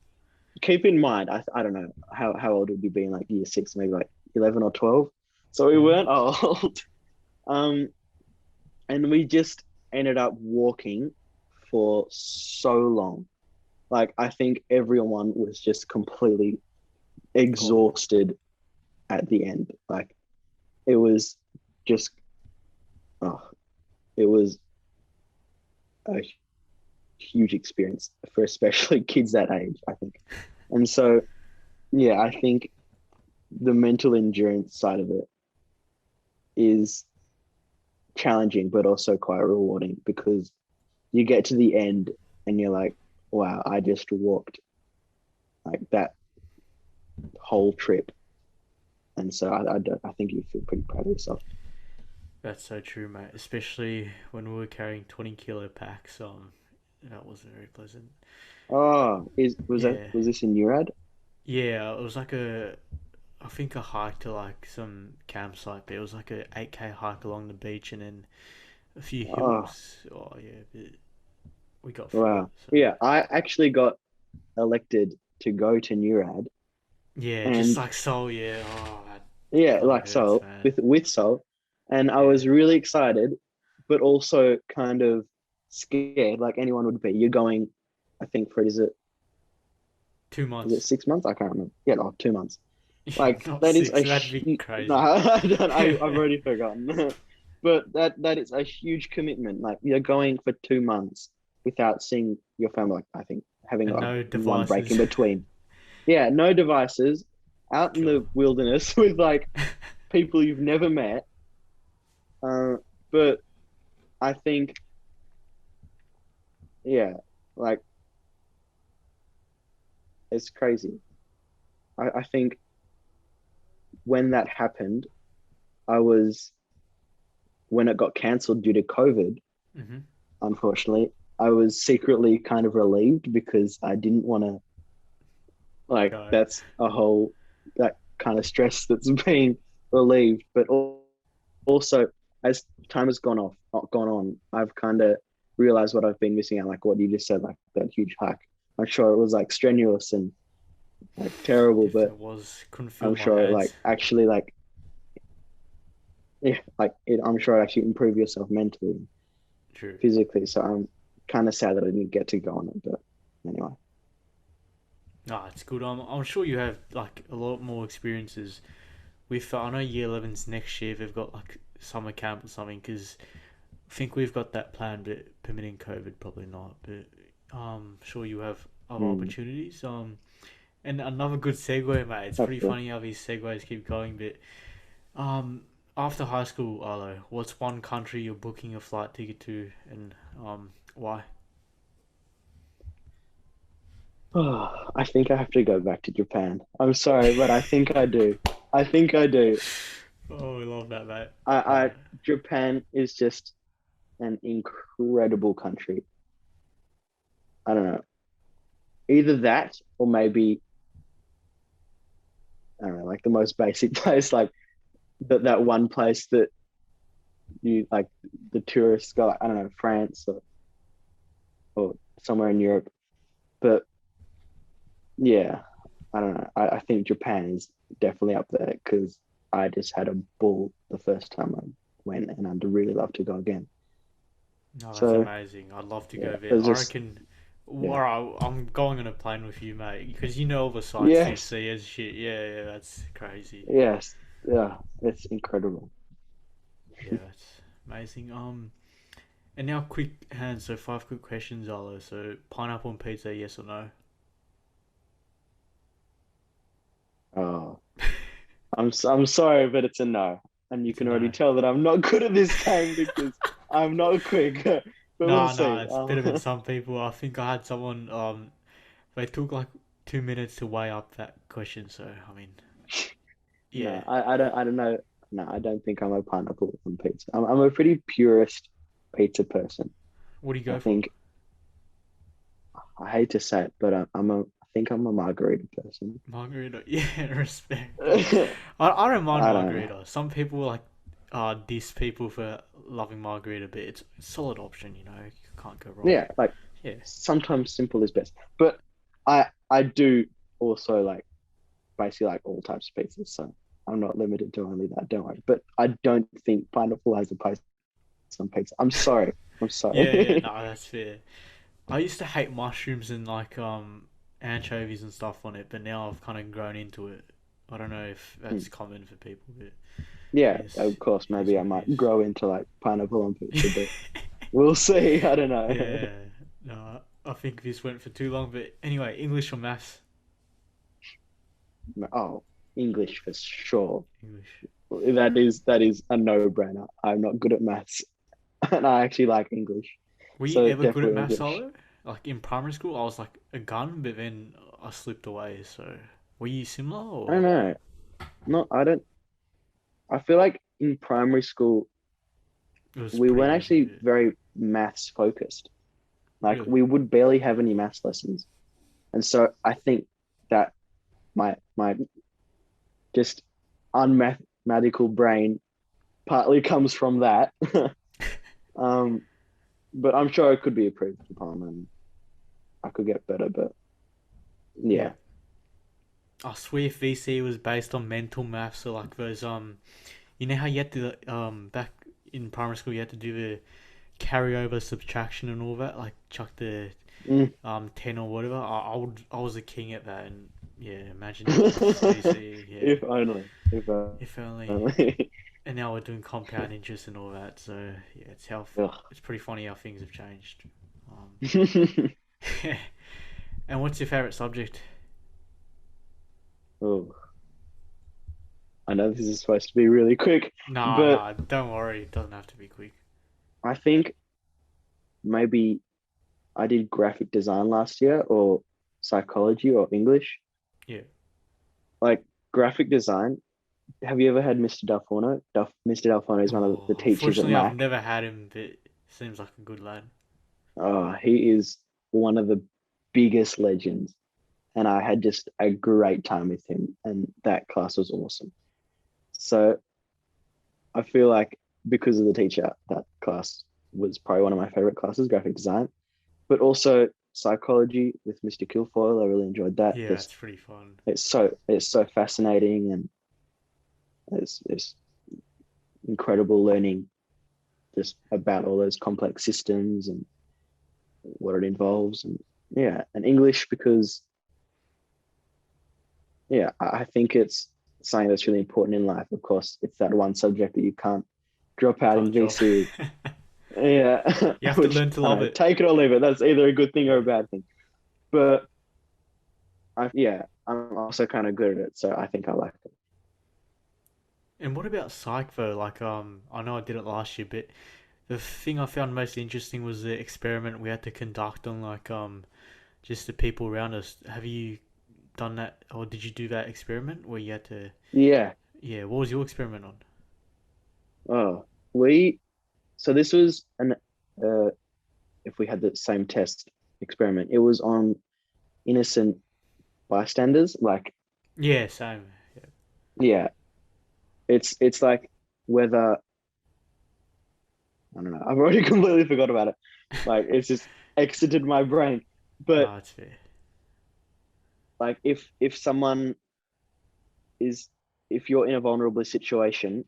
keep in mind, I don't know how old would we be in like year 6, maybe like 11 or 12. So we Hmm. weren't old. Um, and we just ended up walking for so long. Like I think everyone was just completely God. exhausted at the end. Like it was just, oh, it was a huge experience for especially kids that age, I think. And so, yeah, I think the mental endurance side of it is challenging, but also quite rewarding because you get to the end and you're like, wow, I just walked like that whole trip. And so I think you feel pretty proud of yourself. That's so true, mate. Especially when we were carrying 20 kilo packs. That wasn't very pleasant. Oh, Yeah. was this in Urad? Yeah, it was like I think a hike to like some campsite, but it was like a 8K hike along the beach and then a few Oh, hills. Oh yeah, but we got through it. wow. So Yeah, I actually got elected to go to Urad, yeah, just and like Soul. Yeah. Oh, that yeah, kind of like hurts, so man. with Sol, and I Yeah. was really excited, but also kind of scared, like anyone would be. You're going, I think for Two is it months. 6 months? I can't remember. Yeah, no, 2 months. Like Not that is six. a That'd be no, crazy. I don't, I've already forgotten. But that is a huge commitment. Like you're going for 2 months without seeing your family. Like I think having And a no one break in devices. between. Yeah, no devices, out in God. the wilderness with like people you've never met. Uh, but I think, yeah, like it's crazy. I think when that happened, I was when it got cancelled due to COVID, Hmm. unfortunately, I was secretly kind of relieved because I didn't want to, like, Go. that's a whole, that kind of stress that's being relieved. But also, as time has gone on, I've kind of realized what I've been missing out, like what you just said, like that huge hike. I'm sure it was like strenuous and like terrible, but Definitely was. Couldn't feel I'm my sure hands. like actually like yeah, like I'm sure it actually improve yourself mentally, True. physically. So I'm kind of sad that I didn't get to go on it, but anyway. Ah, it's good. I'm sure you have like a lot more experiences with. I know Year 11's next year. They've got like summer camp or something. Because I think we've got that planned, but permitting COVID, probably not. But sure you have other Hmm, opportunities. And another good segue, mate. It's pretty hopefully. funny how these segues keep going. But um, after high school, Arlo, what's one country you're booking a flight ticket to, and why? Oh, I think I have to go back to Japan. I'm sorry, but I think I do. I think I do. Oh, we love that, mate. I Japan is just an incredible country. I don't know. Either that or maybe I don't know, like the most basic place, like that one place that you like the tourists go, like, I don't know, France or somewhere in Europe. But yeah, I don't know. I think Japan is definitely up there because I just had a ball the first time I went, and I'd really love to go again. No, that's So amazing. I'd love to yeah, go there. there's I just reckon. yeah, Alright, I'm going on a plane with you, mate, because you know all the sights you yes, see and shit. Yeah, yeah, that's crazy. yes, yeah, it's incredible. Yeah, that's amazing. And now quick hands. So five quick questions, Arlo. So pineapple on pizza, yes or no? Oh, I'm sorry, but it's a no, and you It's a can already no. tell that I'm not good at this game because I'm not quick. But we'll Nah, nah, see. it's better than some people. I think I had someone. They took like 2 minutes to weigh up that question. So I mean, yeah. No, I don't know. No, I don't think I'm a pineapple on pizza. I'm a pretty purist pizza person. What do you I go for? think I hate to say it, but I think I'm a margarita person. Margarita. Yeah, respect, bro. I I don't mind don't know. margarita. Some people like diss people for loving margarita, but it's a solid option. You know, you can't go wrong. Yeah, like Yeah. sometimes simple is best. But I do also like basically like all types of pizzas, so I'm not limited to only that. Don't worry. But I don't think pineapple has a place on pizza. I'm sorry. I'm Yeah, yeah, sorry. no, that's fair. I used to hate mushrooms and like anchovies and stuff on it, but now I've kind of grown into it. I don't know if that's common for people, but I Yeah, guess of course, it is maybe I what it might is. grow into like pineapple on pizza, but we'll see. I don't know. Yeah, no, I think this went for too long, but anyway, English or maths? Oh, English for sure. English. That is a no-brainer. I'm not good at maths, and I actually like English, Were you so ever good at definitely maths, English. Solo? Like in primary school, I was like a gun, but then I slipped away. So, were you similar I don't or know. Not. I don't. I feel like in primary school it was we pretty weren't easy? actually But very maths focused. Like really, we would barely have any maths lessons, and so I think that my just unmathematical brain partly comes from that. um, but I'm sure it could be improved upon, and I could get better. But yeah. yeah, I swear VC was based on mental maths, so like those you know how you had to back in primary school you had to do the carryover subtraction and all that, like chuck the mm, 10 or whatever. I was a king at that, and yeah, imagine if it was VC. Yeah, if only, if if only. only. And now we're doing compound interest and all that. So yeah, Ugh. it's pretty funny how things have changed. Um, and what's your favorite subject? Oh, I know this is supposed to be really quick, Nah, but nah, don't worry. It doesn't have to be quick. I think maybe I did graphic design last year, or psychology, or English. Yeah. Like graphic design. Have you ever had Mr. Delfono? Mr. Delfono is one of the Oh, teachers at unfortunately, I've Mac. never had him, but seems like a good lad. He is one of the biggest legends, and I had just a great time with him, and that class was awesome. So I feel like because of the teacher, that class was probably one of my favorite classes, graphic design, but also psychology with Mr. Kilfoyle. I really enjoyed that. Yeah, Just it's pretty fun. it's so fascinating, and it's incredible learning just about all those complex systems and what it involves. And yeah, and English because yeah, I think it's something that's really important in life. Of course, it's that one subject that you can't drop out in Can't drop. VC. Yeah, You have to which learn to I don't love know, it. take it or leave it. That's either a good thing or a Yeah. bad thing. But yeah, I'm also kind of good at it, so I think I like it. And what about psych though? Like, I know I did it last year, but the thing I found most interesting was the experiment we had to conduct on like just the people around us. Have you done that, or did you do that experiment where you had to? Yeah. Yeah, what was your experiment on? Oh, we. So this was an uh, if we had the same test experiment, it was on innocent bystanders, like Yeah, same. yeah, it's like whether I don't know. I've already completely forgot about it. Like it's just exited my brain. But No, it's fair. like if someone is if you're in a vulnerable situation,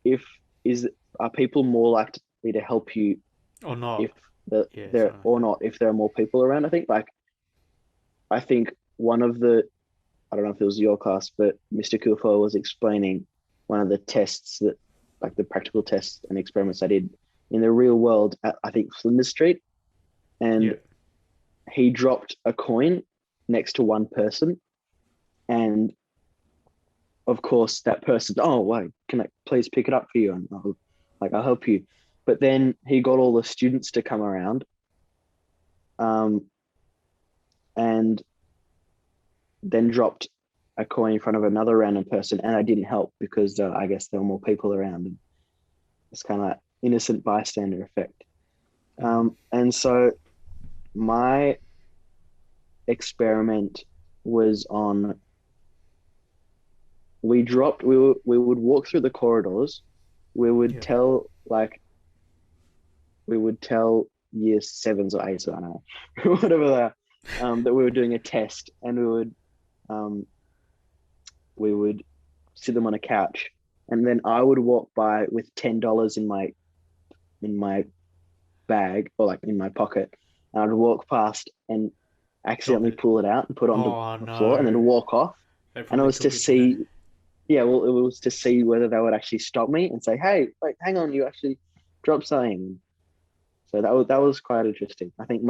if is are people more likely to help you Or if not. the Yeah, there something like or that. not if there are more people around? I think one of the I don't know if it was your class, but Mr. Kufo was explaining one of the tests that like the practical tests and experiments I did in the real world at I think Flinders Street, Yeah. and he dropped a coin next to one person, and of course that person, oh wait, can I please pick it up for you? And I'll help you. But then he got all the students to come around, um, and then dropped a coin in front of another random person, and I didn't help because I guess there were more people around, and it's kind of like innocent bystander effect. Mm. And so my experiment was on we would walk through the corridors. We would Yeah. tell like we would tell year sevens or eights, I don't know, whatever that that we were doing a test, and um, we would sit them on a couch, and then I would walk by with $10 in my bag or like in my pocket, and I'd walk past and Drop accidentally it. pull it out and put it on Oh the floor, and then no. walk off. They And it probably was to took it to that. see, yeah, well, it was to see whether they would actually stop me and say, "Hey, wait, hang on, you actually dropped something." So that was quite interesting. I think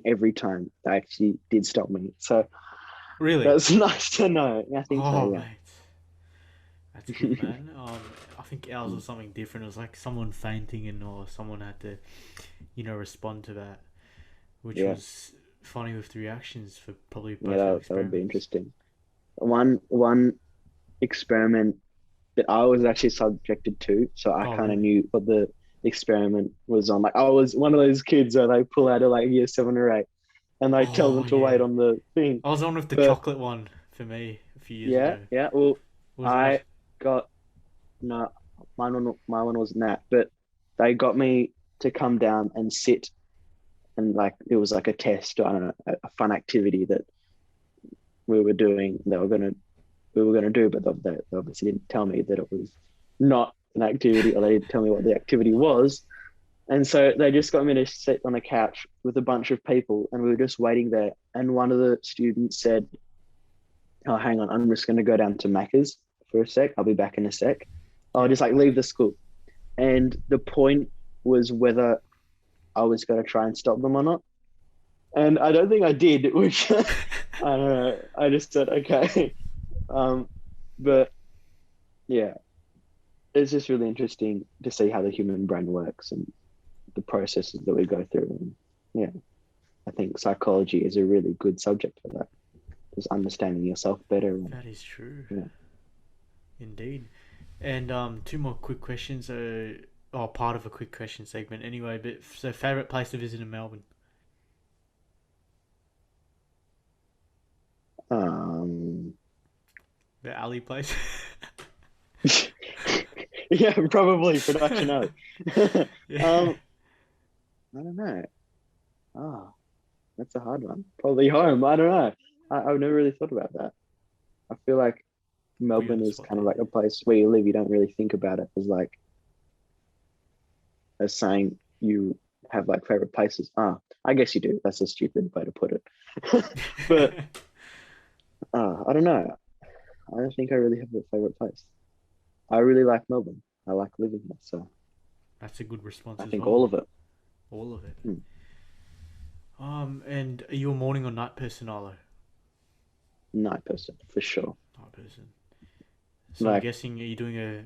every time they actually did stop me. So Really? that's nice to know. I think so. Oh Yeah. mate. That's good, man. I think ours was something different. It was like someone fainting and or someone had to, respond to that, which Yeah. was funny with the reactions for probably Yeah. both our That would be experiments. interesting. One experiment that I was actually subjected to, so I Oh kind of really? knew what the experiment was on. Like I was one of those kids where they pull out of like year 7 or 8, and they tell Oh them to yeah. wait on the thing. I was on with the But chocolate one for me a few years yeah, ago. yeah. Well, Was I got no, my one wasn't that, but they got me to come down and sit, and like it was like a test. I don't know, a fun activity that we were doing. We were gonna do, but they obviously didn't tell me that it was not an activity, or they didn't tell me what the activity was. And so they just got me to sit on a couch with a bunch of people, and we were just waiting there. And one of the students said, "Oh, hang on, I'm just going to go down to Macca's for a sec. I'll be back in a sec. I'll yeah. just like leave the school." And the point was whether I was going to try and stop them or not. And I don't think I did, which I don't know. I just said, okay. Um, but yeah, it's just really interesting to see how the human brain works and the processes that we go through. And yeah, I think psychology is a really good subject for that, just understanding yourself better. And, That is true. you know, Indeed. And two more quick questions. Part of a quick question segment anyway. But so, favorite place to visit in Melbourne? um, The alley place. yeah, probably production alley. Yeah. um, I don't know. Oh, that's a hard one. Probably home. I don't know. I've never really thought about that. I feel like Put you on Melbourne the is spot kind of there. like a place where you live. You don't really think about it as like as saying you have like favorite places. Ah, I guess you do. That's a stupid way to put it. But I don't know. I don't think I really have a favorite place. I really like Melbourne. I like living here, so That's a good response I as think well. all of it. All of it. Hmm. And are you a morning or night person, Arlo? Night person for sure. Night person. So I'm Like, guessing are you doing a?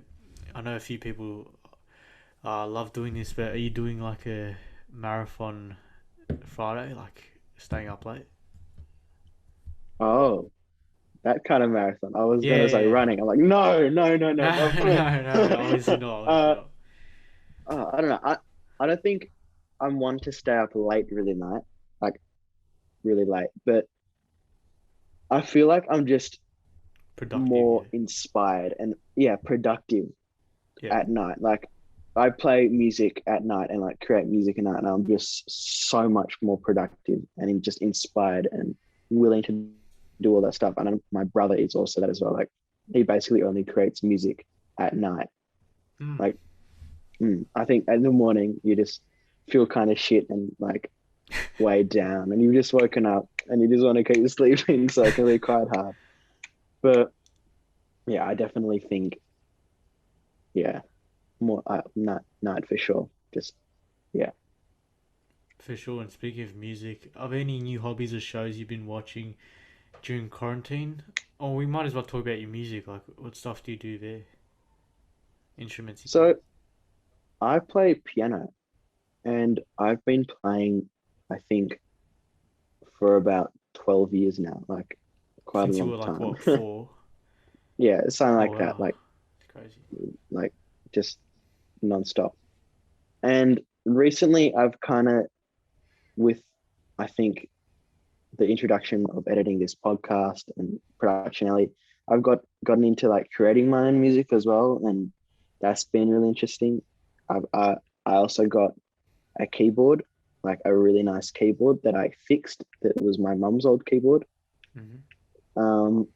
I know a few people love doing this, but are you doing like a marathon Friday, like staying up late? oh, that kind of marathon. I was Yeah, gonna say yeah. running. I'm like, no, no, no, no, No, not for me. no, no. Obviously not. Obviously uh, not. I don't know. I don't think I'm one to stay up late really night, like really late. But I feel like I'm just Productive, more yeah. inspired and productive Yeah. at night. Like I play music at night and like create music at night, and I'm just so much more productive and just inspired and willing to do all that stuff. And my brother is also that as well. Like he basically only creates music at night. Mm. Like I think in the morning you just feel kind of shit and like weighed down, and you've just woken up and you just want to keep sleeping, so it can be quite hard. But yeah, I definitely think more night for sure. Just yeah. For sure. And speaking of music, are there any new hobbies or shows you've been watching during quarantine? Or we might as well talk about your music. Like, what stuff do you do there? Instruments you play? So I play piano, and I've been playing, I think, for about 12 years now, like quite a Since you long were like, time. what, 4? Yeah, something Oh, like that, wow. It's crazy. like just nonstop. And recently I've kind of, with, I think, the introduction of editing this podcast and production alley, I've gotten into like creating my own music as well, and that's been really interesting. I also got a keyboard, like a really nice keyboard that I fixed. That was my mum's old keyboard. Hmm. Um,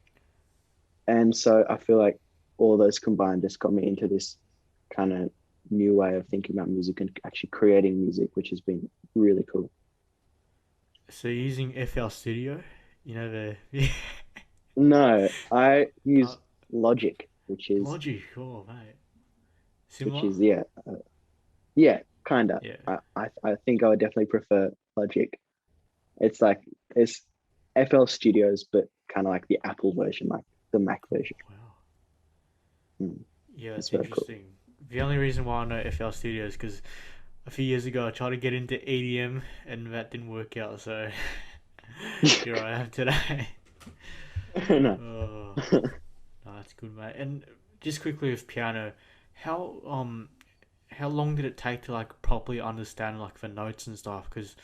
and so I feel like all those combined just got me into this kind of new way of thinking about music and actually creating music, which has been really cool. So you're using FL Studio? You know, the. No, I uh, use Logic, which is Logic, oh, mate. which Similar? is yeah, kinda. Yeah. I think I would definitely prefer Logic. It's like it's FL Studios, but kind of like the Apple version, like the Mac version. Wow. Mm, Yeah, it's that's very cool. interesting. The only reason why I know FL Studio is because a few years ago I tried to get into EDM and that didn't work out, so here I am today. No. Oh, no, that's good, mate. And just quickly with piano, how how long did it take to like properly understand like the notes and stuff? Because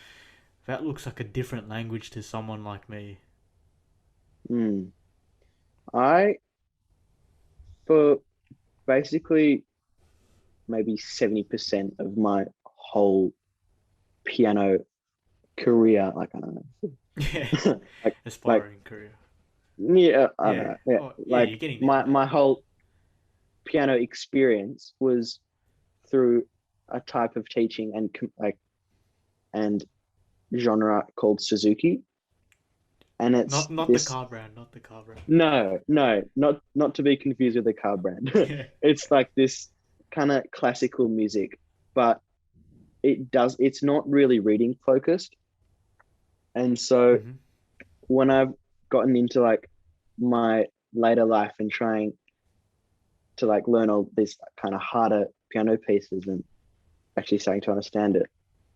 that looks like a different language to someone like me. Mm. I for basically maybe 70% of my whole piano career, like I don't Yeah, know, like aspiring career. yeah, I don't Yeah. know, yeah, Oh, yeah, like you're getting there, my mate. whole piano experience was through a type of teaching and and genre called Suzuki, and it's Not the this car brand, not the car brand. no, not to be confused with the car brand. Yeah. It's like this kind of classical music, but it's not really reading focused. And so Hmm. when I've gotten into like my later life and trying to like learn all these kind of harder piano pieces and actually starting to understand it,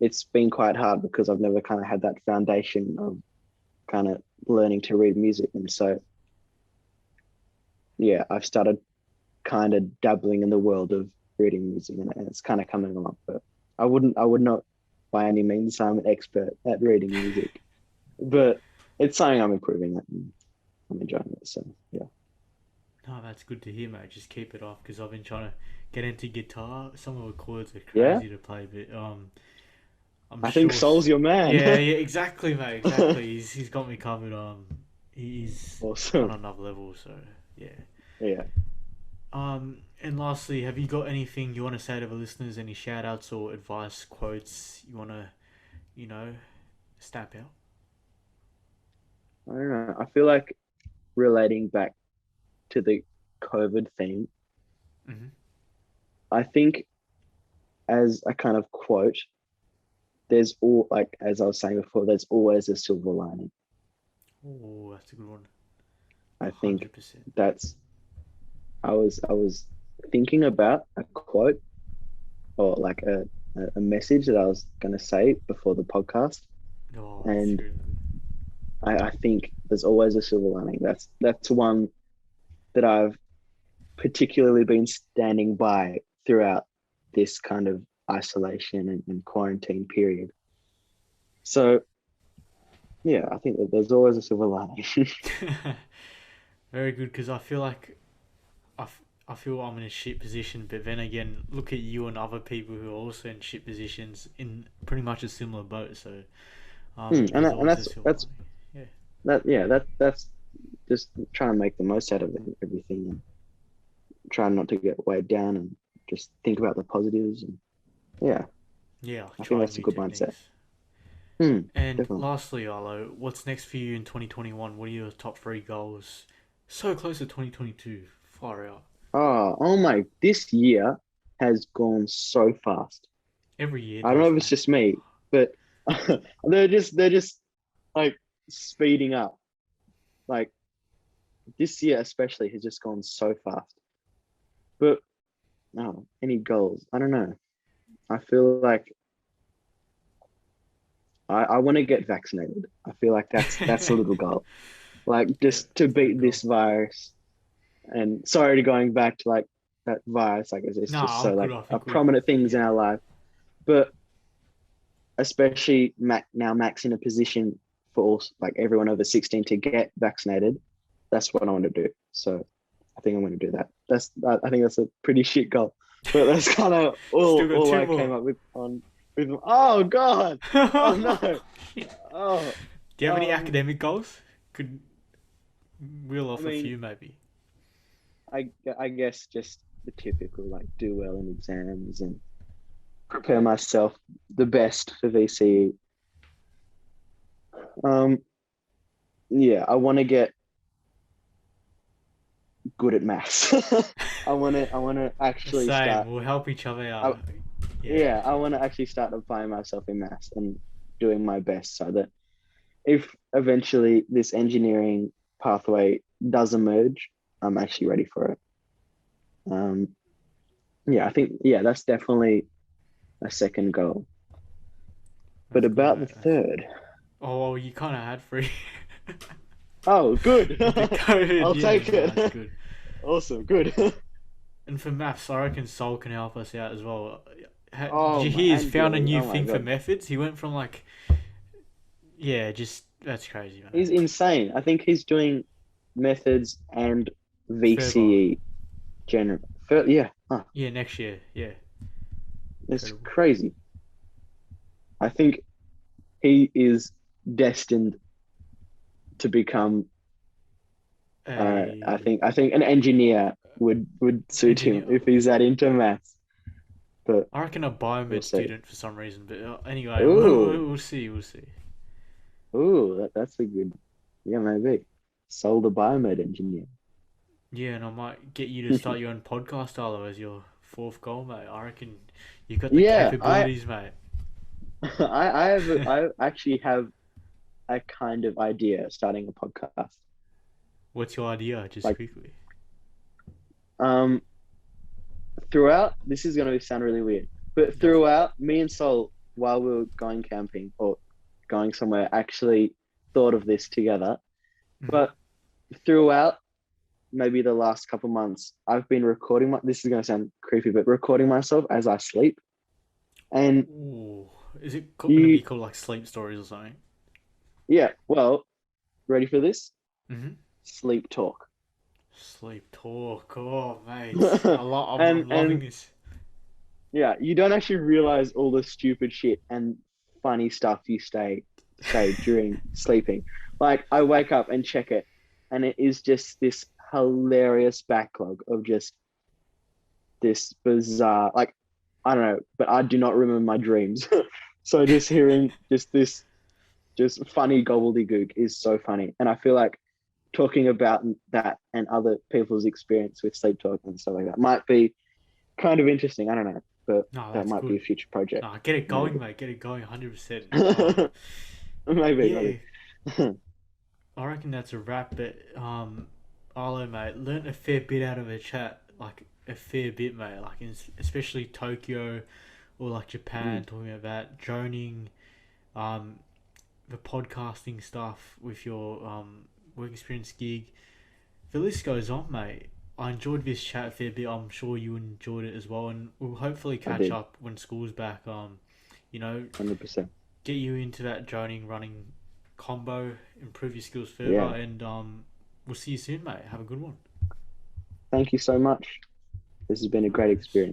it's been quite hard because I've never kind of had that foundation of kind of learning to read music. And so yeah, I've started kind of dabbling in the world of reading music, and it's kind of coming along. But I would not by any means say I'm an expert at reading music, but it's something I'm improving at, and I'm enjoying it. So yeah, No, that's good to hear, mate. Just keep it off because I've been trying to get into guitar. Some of the chords are yeah, crazy to play, but I'm I think sure. Soul's your man. Yeah, yeah, exactly, mate. Exactly. He's got me covered. He's on Awesome. another level. So yeah. Yeah. And lastly, have you got anything you want to say to the listeners? Any shout outs or advice quotes you want to, you know, stamp out? I don't know. I feel like relating back to the COVID theme, Mm-hmm. I think as a kind of quote, there's all like as I was saying before, there's always a silver lining. Oh, that's a good one. I think 100%. that's I was thinking about a quote or like a message that I was gonna say before the podcast. Oh, that's And really good. I think there's always a silver lining. That's one that I've particularly been standing by throughout this kind of isolation and quarantine period. So yeah, I think that there's always a silver lining. Very good, because I feel like I feel I'm in a shit position, but then again, look at you and other people who are also in shit positions in pretty much a similar boat. So And there's that, and always a that's silver that's lining. Yeah, that yeah that's just trying to make the most out of everything and trying not to get weighed down and just think about the positives and yeah, yeah, like I think trying that's a new good mindset. techniques. And Definitely. lastly, Arlo, what's next for you in 2021? What are your top three goals? So close to 2022, far out. Oh my, this year has gone so fast. Every year I don't know does, if it's mate. just me, but they're just like speeding up. Like this year especially has just gone so fast. But no, any goals? I don't know. I feel like I want to get vaccinated. I feel like that's a little goal. Like Yeah, just to it's a good beat goal. this virus. And sorry to going back to like that virus, like it's just Nah, I'm so good. like I a think we, prominent things yeah. in our life. But especially Mac's in a position for all, like everyone over 16 to get vaccinated. That's what I want to do. So I think I'm going to do that. I think that's a pretty shit goal, but that's kind of Still got all two I came more. up with on with. Oh God! Oh no! Shit. Oh, Do you have any academic goals? Could reel I off a mean, few, maybe. I I guess just the typical like do well in exams and prepare myself the best for VCE. Um, yeah, I want to get good at maths. I want to actually Same. start. We'll help each other I, out. Yeah. yeah, I want to actually start applying myself in maths and doing my best so that if eventually this engineering pathway does emerge, I'm actually ready for it. Um, yeah, I think that's definitely a second goal. But That's good, about the mate. That's good. third, Oh, well, you kind of had three. oh, good. With the code, I'll yeah, take no, that's it. good. Awesome, good. And for maths, I reckon Sol can help us out as well. Did Oh you my, hear he's and found a Billy. new Oh my thing for God. methods? He went from like, yeah, just, that's crazy, man. He's insane. I think he's doing methods and Further. VCE general. Yeah, huh, Yeah, next year. Yeah, it's incredible. crazy. I think he is destined to become. I A think an engineer would suit him engineer. if he's that into maths. But I reckon a we'll biomed see. student for some reason, but anyway, Ooh, we'll see. We'll see. that's a good. Yeah, maybe. Sold a biomed engineer. Yeah, and I might get you to start your own podcast, Arlo, as your fourth goal, mate. I reckon you got the Yeah, capabilities, mate. I actually have a kind of idea starting a podcast. What's your idea, just Like quickly? um throughout, this is gonna sound really weird, but Go for throughout, me and Sol, while we were going camping or going somewhere, actually thought of this together. it. But throughout maybe the last couple months, I've been recording this is gonna sound creepy, but recording myself as I sleep. And Ooh, is it going to be you called like sleep stories or something? yeah, well, ready for this? Mm-hmm. Sleep talk. Sleep talk. Oh, mate, and I'm loving and this. yeah, you don't actually realize all the stupid shit and funny stuff you say during sleeping. Like I wake up and check it, and it is just this hilarious backlog of just this bizarre, like I don't know, but I do not remember my dreams. So just hearing just funny gobbledygook is so funny, and I feel like talking about that and other people's experience with sleep talk and stuff like that might be kind of interesting. I don't know, but No, that that's might be good. a future project. Nah, get it Maybe. going, mate. Get it going, 100%. Maybe. Yeah, I reckon that's a wrap. But Arlo, mate, learnt a fair bit out of a chat. Like a fair bit, mate. Like especially Tokyo or like Japan, Mm, talking about droning, um, the podcasting stuff with your work experience gig. The list goes on, mate. I enjoyed this chat a fair bit. I'm sure you enjoyed it as well, and we'll hopefully I catch did, up when school's back. You know, 100%. get you into that droning running combo, improve your skills further, Yeah. and we'll see you soon, mate. Have a good one. Thank you so much. This has been a great experience.